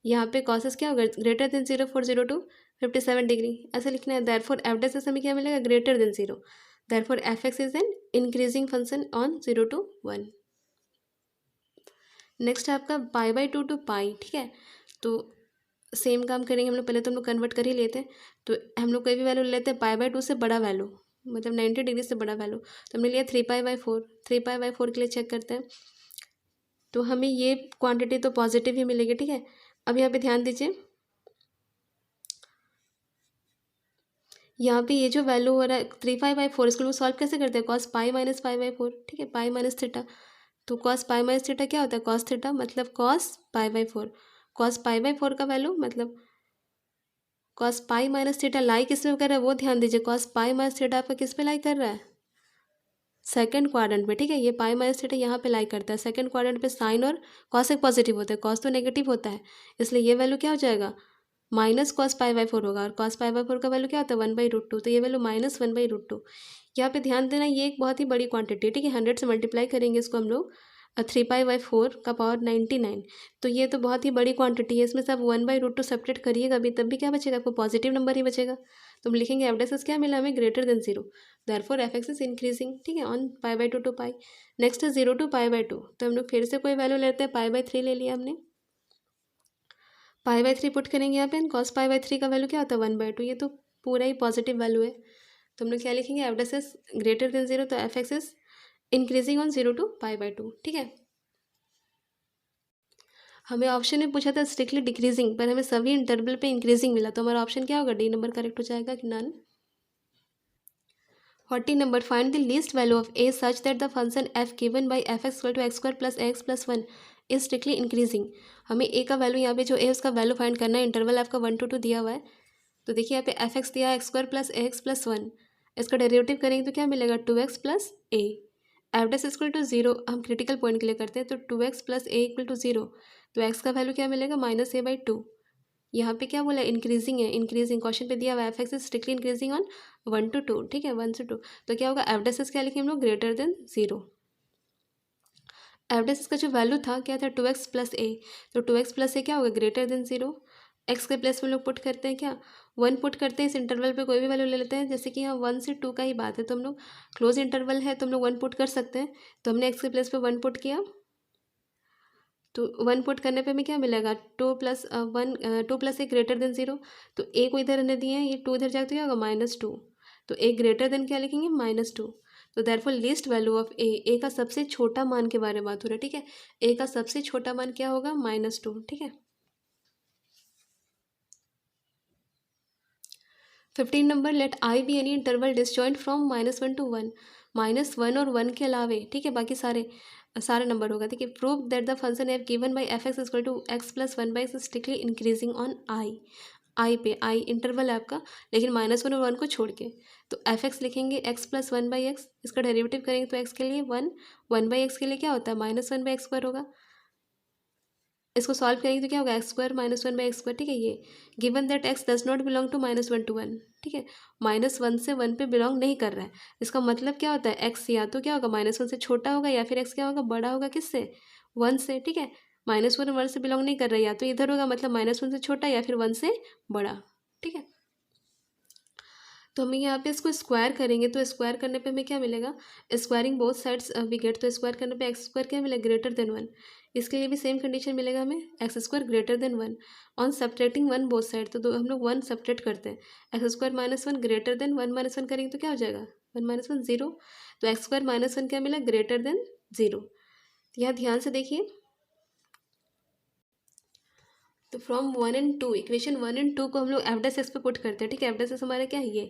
Speaker 1: यहाँ पे कॉसेस क्या होगा greater than 0 for 0 to 57 degree, ऐसे लिखना है। देयरफॉर एफ डैश से हमें क्या मिलेगा greater than 0, therefore f x is an increasing function on 0 to 1। Next है आपका पाई बाई 2 to पाई। ठीक है, तो सेम काम करेंगे हम लोग, पहले तो हम लोग कन्वर्ट कर ही लेते हैं। तो हम लोग कोई भी वैल्यू लेते हैं पाई बाई 2 से बड़ा वैल्यू, मतलब 90 डिग्री से बड़ा वैल्यू। तो हमने लिया 3 पाई बाई 4, 3 पाई बाई 4 के लिए चेक करते हैं, तो हमें ये क्वांटिटी तो पॉजिटिव ही मिलेगी। ठीक है, अब यहाँ पे ध्यान दीजिए, यहाँ पे ये जो वैल्यू हो रहा है 3 पाई बाई 4, इसको लोग सॉल्व कैसे करते हैं, cos pi minus pi by 4। ठीक है, पाई माइनस थीटा, तो कॉस पाई माइनस थीटा क्या होता है कॉस थीटा, मतलब cos pi by 4। Cos pi by 4 का वैल्यू मतलब cos pi minus theta lie किस में कर रहा है वो ध्यान दीजिए, कॉस पाई माइनस थीटा आपका किस पे लाई कर रहा है सेकंड क्वाड्रेंट में। ठीक है, ये पाई माइनस थीटा यहाँ पे लाई करता है सेकंड क्वाड्रेंट पे, साइन और कॉस एक पॉजिटिव होता है, कॉस तो नेगेटिव होता है, इसलिए ये वैल्यू क्या हो जाएगा माइनस कॉस पाई बाई 4 होगा, और कॉस पाई बाई 4 का वैल्यू क्या होता है 1/√2, तो ये वैल्यू -1/√2। यहाँ पे ध्यान देना ये एक बहुत ही बड़ी क्वांटिटी है। ठीक है, 100 से मल्टीप्लाई करेंगे इसको हम लोग, 3 पाई बाई 4 का पावर 99, तो ये तो बहुत ही बड़ी क्वांटिटी है। इसमें से आप 1/√2 सेपरेट करिएगा अभी, तब भी क्या बचेगा आपको पॉजिटिव नंबर ही बचेगा। तो हम लिखेंगे एफ डेस क्या मिला हमें greater than 0, therefore f x is increasing. ठीक है, on pi by 2 to pi. Next है 0 to पाई बाई 2, तो हम लोग फिर से कोई वैल्यू लेते हैं, पाई बाई 3 ले लिया हमने, पाई बाई 3 पुट करेंगे यहाँ पे, कॉस पाई बाई 3 का वैल्यू क्या होता है 1/2, ये तो पूरा ही पॉजिटिव वैल्यू है। तो हम लोग क्या लिखेंगे f dash is greater than 0, तो f x is increasing on 0 to pi by 2। ठीक है, हमें ऑप्शन में पूछा था स्ट्रिक्टली डिक्रीजिंग, पर हमें सभी इंटरवल पे इंक्रीजिंग मिला, तो हमारा ऑप्शन क्या होगा डी नंबर करेक्ट हो जाएगा कि नन। 40 नंबर find the least value of a such that the function F given by F x equal to x square plus x plus 1 is strictly increasing. हमें ए का value यहाँ पे जो ए उसका वैल्यू फाइंड करना है, इंटरवल आपका 1 to 2 दिया हुआ है। तो देखिए यहाँ पे एफ एक्स दिया है x square plus x plus 1, इसका डेरिवेटिव करेंगे तो क्या मिलेगा 2x plus a. F dash equal to 0 हम क्रिटिकल पॉइंट के लिए करते हैं, तो 2x plus A equal to 0, तो x का वैल्यू क्या मिलेगा -a/2। यहाँ पे क्या बोला इंक्रीजिंग है, इंक्रीजिंग क्वेश्चन पे दिया हुआ है F x is strictly increasing on 1 to 2। ठीक है, 1 से 2, तो क्या होगा एफ डेस क्या लिखेंगे हम लोग ग्रेटर देन 0। एफ डेस का जो वैल्यू था क्या था 2x प्लस ए, तो 2x प्लस ए क्या होगा ग्रेटर देन 0। एक्स के प्लेस में लोग पुट करते हैं क्या 1 पुट करते हैं, इस इंटरवल पे कोई भी वैल्यू ले लेते हैं, जैसे कि यहाँ 1 से 2 का ही बात है, तो हम लोग क्लोज इंटरवल है तो हम लोग 1 पुट कर सकते हैं। तो हमने एक्स के प्लेस पे 1 पुट किया, तो 1 पुट करने पे हमें क्या मिलेगा 2 प्लस ए ग्रेटर देन 0, तो ए को इधर रहने दिए हैं, ये 2 इधर जाए तो क्या होगा -2, तो ए ग्रेटर देन क्या लिखेंगे -2। तो देयरफॉर लीस्ट वैल्यू ऑफ ए का सबसे छोटा मान के बारे में बात हो रहा है। ठीक है, ए का सबसे छोटा मान क्या होगा -2। ठीक है, 15 नंबर let I be any interval disjoint from -1 to 1, -1 और 1 के अलावे। ठीक है, बाकी सारे नंबर होगा। ठीक है, prove that the function F given by F x equal to x plus 1 by x strictly increasing on I पे, आई इंटरवल है आपका, लेकिन -1 और 1 को छोड़ के। तो एफ एक्स लिखेंगे एक्स प्लस 1 बाई एक्स, इसका डेरिवेटिव करेंगे तो एक्स के लिए 1, 1 बाई एक्स के लिए क्या होता है -1 बाई एक्स स्क्वायर होगा। इसको सॉल्व करेंगे तो क्या होगा, x square minus one by x square, ठीक है। ये given that x does not belong to minus one to one, ठीक है, माइनस वन से वन पे बिलोंग नहीं कर रहा है। इसका मतलब क्या होता है, एक्स या तो क्या होगा माइनस वन से छोटा होगा या फिर एक्स क्या होगा बड़ा होगा किससे, वन से, ठीक है। माइनस वन वन से बिलोंग नहीं कर रहा है, या तो इधर होगा मतलब माइनस वन से छोटा या फिर वन से बड़ा, ठीक है। तो हम यहाँ पे इसको स्क्वायर करेंगे तो स्क्वायर करने पे हमें क्या मिलेगा, squaring both sides we get, तो स्क्वायर करने पे एक्स स्क्वायर क्या मिलेगा, ग्रेटर देन वन। इसके लिए भी सेम कंडीशन मिलेगा हमें, x square greater than one. On subtracting one both side, तो हम लोग वन सब्ट्रैक्ट करते हैं, x square minus one greater than one minus one करेंगे तो क्या हो जाएगा, वन माइनस वन जीरो। तो एक्स स्क्वायर माइनस वन क्या मिला, ग्रेटर देन जीरो। यहाँ ध्यान से देखिए, तो from one and two, equation one and two को हम लोग एफ डैश एक्स पे पुट करते हैं, ठीक है। एफ डैश एक्स हमारा क्या है, ये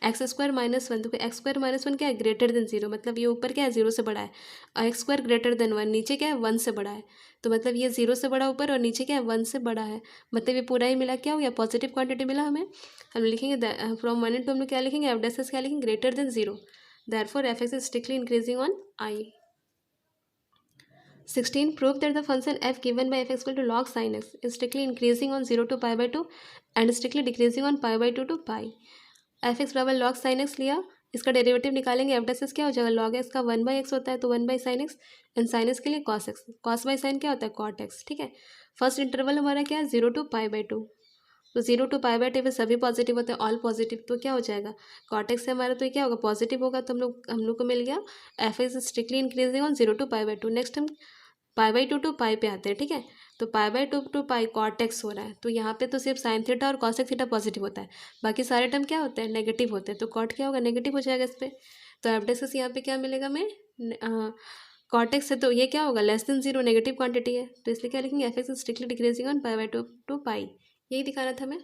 Speaker 1: एक्स स्क्वायर माइनस वन, तो एक्स स्क्वायर माइनस वन क्या है, ग्रेटर देन जीरो, मतलब ये ऊपर क्या है जीरो से बड़ा है, और x square greater than one नीचे क्या है वन से बड़ा है, तो मतलब ये जीरो से बड़ा ऊपर और नीचे क्या है वन से बड़ा है, मतलब ये पूरा ही मिला क्या हो गया, पॉजिटिव क्वांटिटी मिला हमें। हम लिखेंगे फ्रॉम वन एंड टू हम लोग क्या लिखेंगे, एफ डैश एक्स क्या लिखेंगे, greater than zero, therefore f x is strictly increasing on I. 16. Prove that the function f given by f equal to log sin x is strictly increasing on 0 to pi by 2 and strictly decreasing on pi by 2 to pi. F x बराबर log sine x लिया, इसका derivative निकालेंगे, F dash x क्या हो जाएगा, log x का one by x होता है तो one by sine x, and sine x के लिए cos x, cos by sine क्या होता है, कॉट एक्स, ठीक है। फर्स्ट इंटरवल हमारा क्या है, zero to pi by two, तो zero to pi by two पे सभी पॉजिटिव होते हैं, ऑल पॉजिटिव, तो क्या हो जाएगा, कॉट एक्स से हमारा तो ये क्या होगा, पॉजिटिव होगा, तो हम लोग को मिल गया f x strictly increasing on zero to pi by two. Next हम पाई बाई टू पाई पे आते हैं, ठीक है। तो pi by two pi cot x हो रहा है, तो यहाँ पे तो सिर्फ साइन थीटा और कॉसेक थीटा पॉजिटिव होता है, बाकी सारे टर्म क्या होते हैं, नेगेटिव होते हैं, तो कॉट क्या होगा, नेगेटिव हो जाएगा इस पर। तो एफ डैश एक्स यहाँ पे क्या मिलेगा हमें, कॉट एक्स है तो ये क्या होगा, less than zero, negative quantity है, तो इसलिए क्या लिखेंगे, f x strictly decreasing on pi by two pi, यही दिखाना था हमें।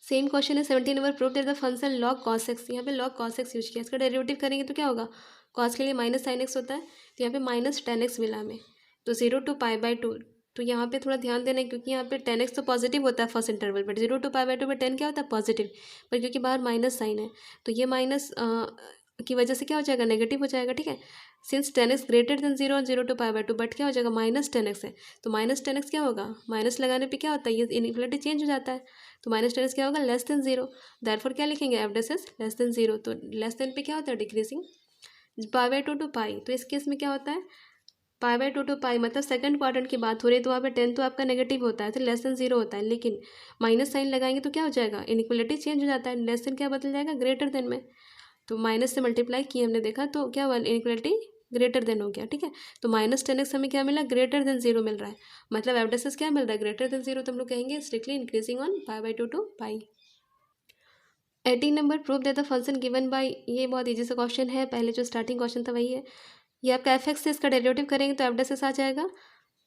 Speaker 1: सेम क्वेश्चन है 17 नंबर, prove that the function log cos x, यहाँ पे लॉग कॉस एक्स यूज किया, इसका डेरिवेटिव करेंगे तो क्या होगा, कॉस के लिए माइनस साइन एक्स होता है, तो यहाँ पे माइनस टेन एक्स मिला हमें, तो zero to pi by two, तो यहाँ पे थोड़ा ध्यान देना है क्योंकि यहाँ पे टेन एक्स तो पॉजिटिव होता है first interval, but zero to pi by two में टेन क्या होता है, पॉजिटिव, पर क्योंकि बाहर माइनस साइन है तो ये माइनस की वजह से क्या हो जाएगा, नेगेटिव हो जाएगा, ठीक है। Since tan x greater than zero और zero to pi by two, but क्या हो जाएगा, माइनस टेन एक्स है, तो माइनस टेन एक्स क्या होगा, माइनस लगाने पे क्या होता है, ये इनइक्वालिटी चेंज हो जाता है, तो माइनस टेन एक्स क्या होगा, लेस देन जीरो, देयरफॉर क्या लिखेंगे, F dash x less than zero, तो लेस देन पे क्या होता है, डिक्रीजिंग पाई बाई टू पाई, तो इस केस में क्या होता है, पाई बाई टू पाई, मतलब सेकंड क्वाड्रेंट की बात हो रही है, तो वहाँ पे टेन तो आपका नेगेटिव होता है, तो लेस देन जीरो होता है, लेकिन माइनस साइन लगाएंगे तो क्या हो जाएगा, इनइक्वालिटी चेंज हो जाता है, लेस देन क्या बदल जाएगा, ग्रेटर देन में, तो माइनस से मल्टीप्लाई किए हमने देखा तो क्या हुआ, इनइक्वालिटी ग्रेटर देन हो गया, ठीक है। तो माइनस टेन एक्स हमें क्या मिला, ग्रेटर देन जीरो मिल रहा है, मतलब एफ डैश एक्स क्या मिल रहा है, ग्रेटर देन जीरो, तो हम लोग कहेंगे strictly increasing on pi by two pi. 18 number, prove that the function given bye, ये बहुत ईजी सा क्वेश्चन है, पहले जो स्टार्टिंग क्वेश्चन था वही है, ये आपका एफ एक्स से इसका डेरिवेटिव करेंगे तो एफ डैश एक्स आ जाएगा,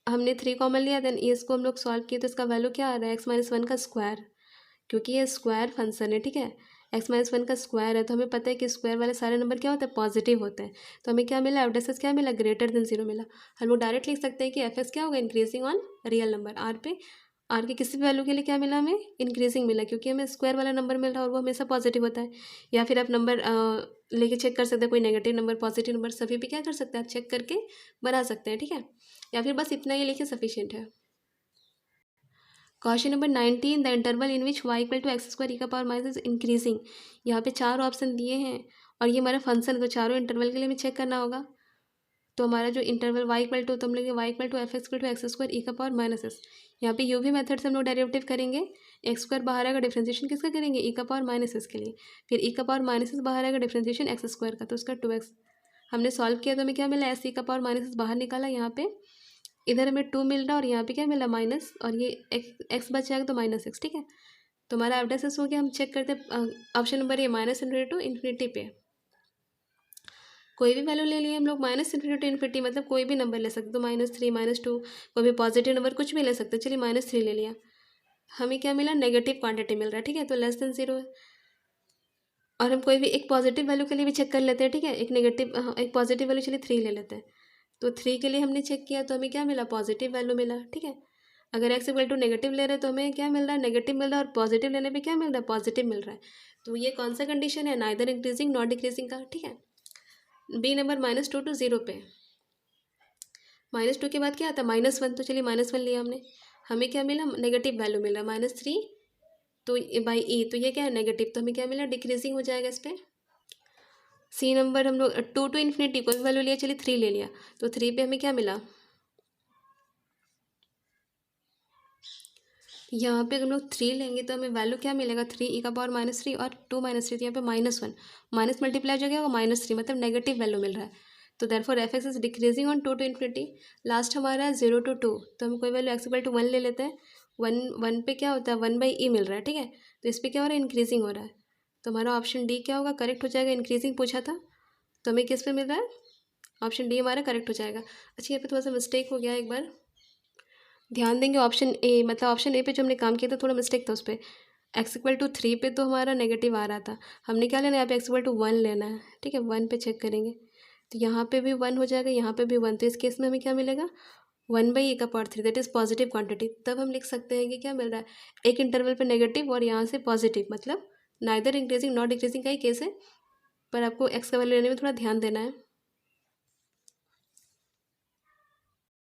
Speaker 1: हमने थ्री कॉमन लिया, देन ये इसको हम लोग सॉल्व किए तो इसका वैल्यू क्या आ रहा है, एक्स माइनस वन का स्क्वायर, क्योंकि ये स्क्वायर फंक्शन है, ठीक है, एक्स माइनस वन का स्क्वायर है, तो हमें पता है कि स्क्वायर वाले सारे नंबर क्या होते हैं, पॉजिटिव होते हैं, तो हमें क्या मिला, एफ डैश एक्स क्या मिला, ग्रेटर देन जीरो मिला। हम लोग डायरेक्ट लिख सकते हैं कि एफ एक्स क्या होगा, increasing on real number R पे, आर के किसी भी वैल्यू के लिए क्या मिला हमें, इंक्रीजिंग मिला, क्योंकि हमें स्क्वायर वाला नंबर मिल रहा है और वो हमेशा पॉजिटिव होता है। या फिर आप नंबर लेके चेक कर सकते हैं, कोई नेगेटिव नंबर पॉजिटिव नंबर सभी पे क्या कर सकते हैं, आप चेक करके बना सकते हैं, ठीक है, या फिर बस इतना ही लिखे सफिशियंट है। Question number 19, the interval in which y equal to x square e का पावर माइनस इंक्रीजिंग, यहाँ पे चार ऑप्शन दिए हैं और ये हमारा फंक्शन है, तो चारों इंटरवल के लिए हमें चेक करना होगा। तो हमारा जो इंटरवल वाई इक्वल टू, तो हम लोग y equal to f x equal to x square e का पावर माइनस एस, यहाँ पे यू भी मेथड से हम लोग डेरिवेटिव करेंगे, एक्स स्क्वायर बाहर आएगा, डिफ्रेंशिएशन किसका करेंगे, ई का पावर माइनस एस के लिए, फिर ई का पावर माइनस एस बाहर आएगा, डिफ्रेंशिएशन एक्स स्क्वायर का, तो उसका टू एक्स हमने सॉल्व किया तो हमें क्या मिला, एस ई का पावर माइनस एस बाहर निकाला, यहाँ पे इधर हमें टू मिल रहा और यहाँ पे क्या मिला माइनस, और ये एक्स बच जाएगा तो माइनस एक्स, ठीक है। तो हमारा एफ डैश एक्स हो गया, हम चेक करते हैं ऑप्शन नंबर ये माइनस इन्फिनिटी टू इन्फिनिटी पे, कोई भी वैल्यू ले लिए हम लोग, माइनस इन्फिनिटी टू इन्फिनिटी मतलब कोई भी नंबर ले सकते, तो माइनस थ्री माइनस टू, कोई भी पॉजिटिव नंबर कुछ भी ले सकते, चलिए माइनस थ्री ले लिया, हमें क्या मिला, नेगेटिव क्वांटिटी मिल रहा है, ठीक है, तो लेस देन जीरो है। और हम कोई भी एक पॉजिटिव वैल्यू के लिए भी चेक कर लेते हैं, ठीक है, एक नेगेटिव एक पॉजिटिव वैल्यू चलिए थ्री ले लेते हैं, तो थ्री के लिए हमने चेक किया तो हमें क्या मिला, पॉजिटिव वैल्यू मिला, ठीक है। अगर एक्स इक्वल टू नेगेटिव ले रहे हैं तो हमें क्या मिल रहा है, नेगेटिव मिल रहा है, और पॉजिटिव लेने पे क्या मिल रहा है, पॉजिटिव मिल रहा है, तो ये कौन सा कंडीशन है, नाइदर इंक्रीजिंग नॉट डिक्रीजिंग का, ठीक है। बी नंबर -2 to 0 पे, -2 के बाद क्या आता है -1, तो चलिए -1 लिया हमने, हमें क्या मिला नेगेटिव वैल्यू मिला -3 तो बाई ई, तो ये क्या है नेगेटिव, तो हमें क्या मिला डिक्रीजिंग हो जाएगा इस पर। सी नंबर हम लोग 2 to इन्फिनिटी कोई भी वैल्यू लिया, चलिए 3 ले लिया, तो 3 पे हमें क्या मिला, यहाँ पे हम लोग 3 लेंगे तो हमें वैल्यू क्या मिलेगा 3e⁻³ और 2 -3, तो यहाँ पे -1 माइनस मल्टीप्लाई हो गया वो -3, मतलब नेगेटिव वैल्यू मिल रहा है। तो therefore f x is decreasing on 2 to infinity. Last हमारा है 0 to 2, तो हम कोई वैल्यू x = 1 ले लेते हैं। 1 पे क्या होता है 1/e मिल रहा है, ठीक है, तो इस पर क्या हो रहा है इंक्रीजिंग हो रहा है, तो हमारा ऑप्शन डी क्या होगा करेक्ट हो जाएगा। इंक्रीजिंग पूछा था तो हमें किस पे मिल रहा है, ऑप्शन डी हमारा करेक्ट हो जाएगा। अच्छा यहाँ पे थोड़ा सा मिस्टेक हो गया, एक बार ध्यान देंगे, ऑप्शन ए मतलब ऑप्शन ए पे जो हमने काम किया था थोड़ा मिस्टेक था उस पर। x = 3 पे तो हमारा नेगेटिव आ रहा था, हमने क्या लेना है यहाँ पे x = 1 लेना है, ठीक है, 1 पे चेक करेंगे तो यहाँ पे भी 1 हो जाएगा, यहाँ पे भी 1, तो इस केस में हमें क्या मिलेगा 1/e⁻³ that is positive quantity. तब हम लिख सकते हैं कि क्या मिल रहा है एक इंटरवल पे नेगेटिव और यहाँ से पॉजिटिव, मतलब नाइदर इंक्रीजिंग नॉट डिक्रीजिंग का ही केस है, पर आपको एक्स का वैल्यू लेने में थोड़ा ध्यान देना है।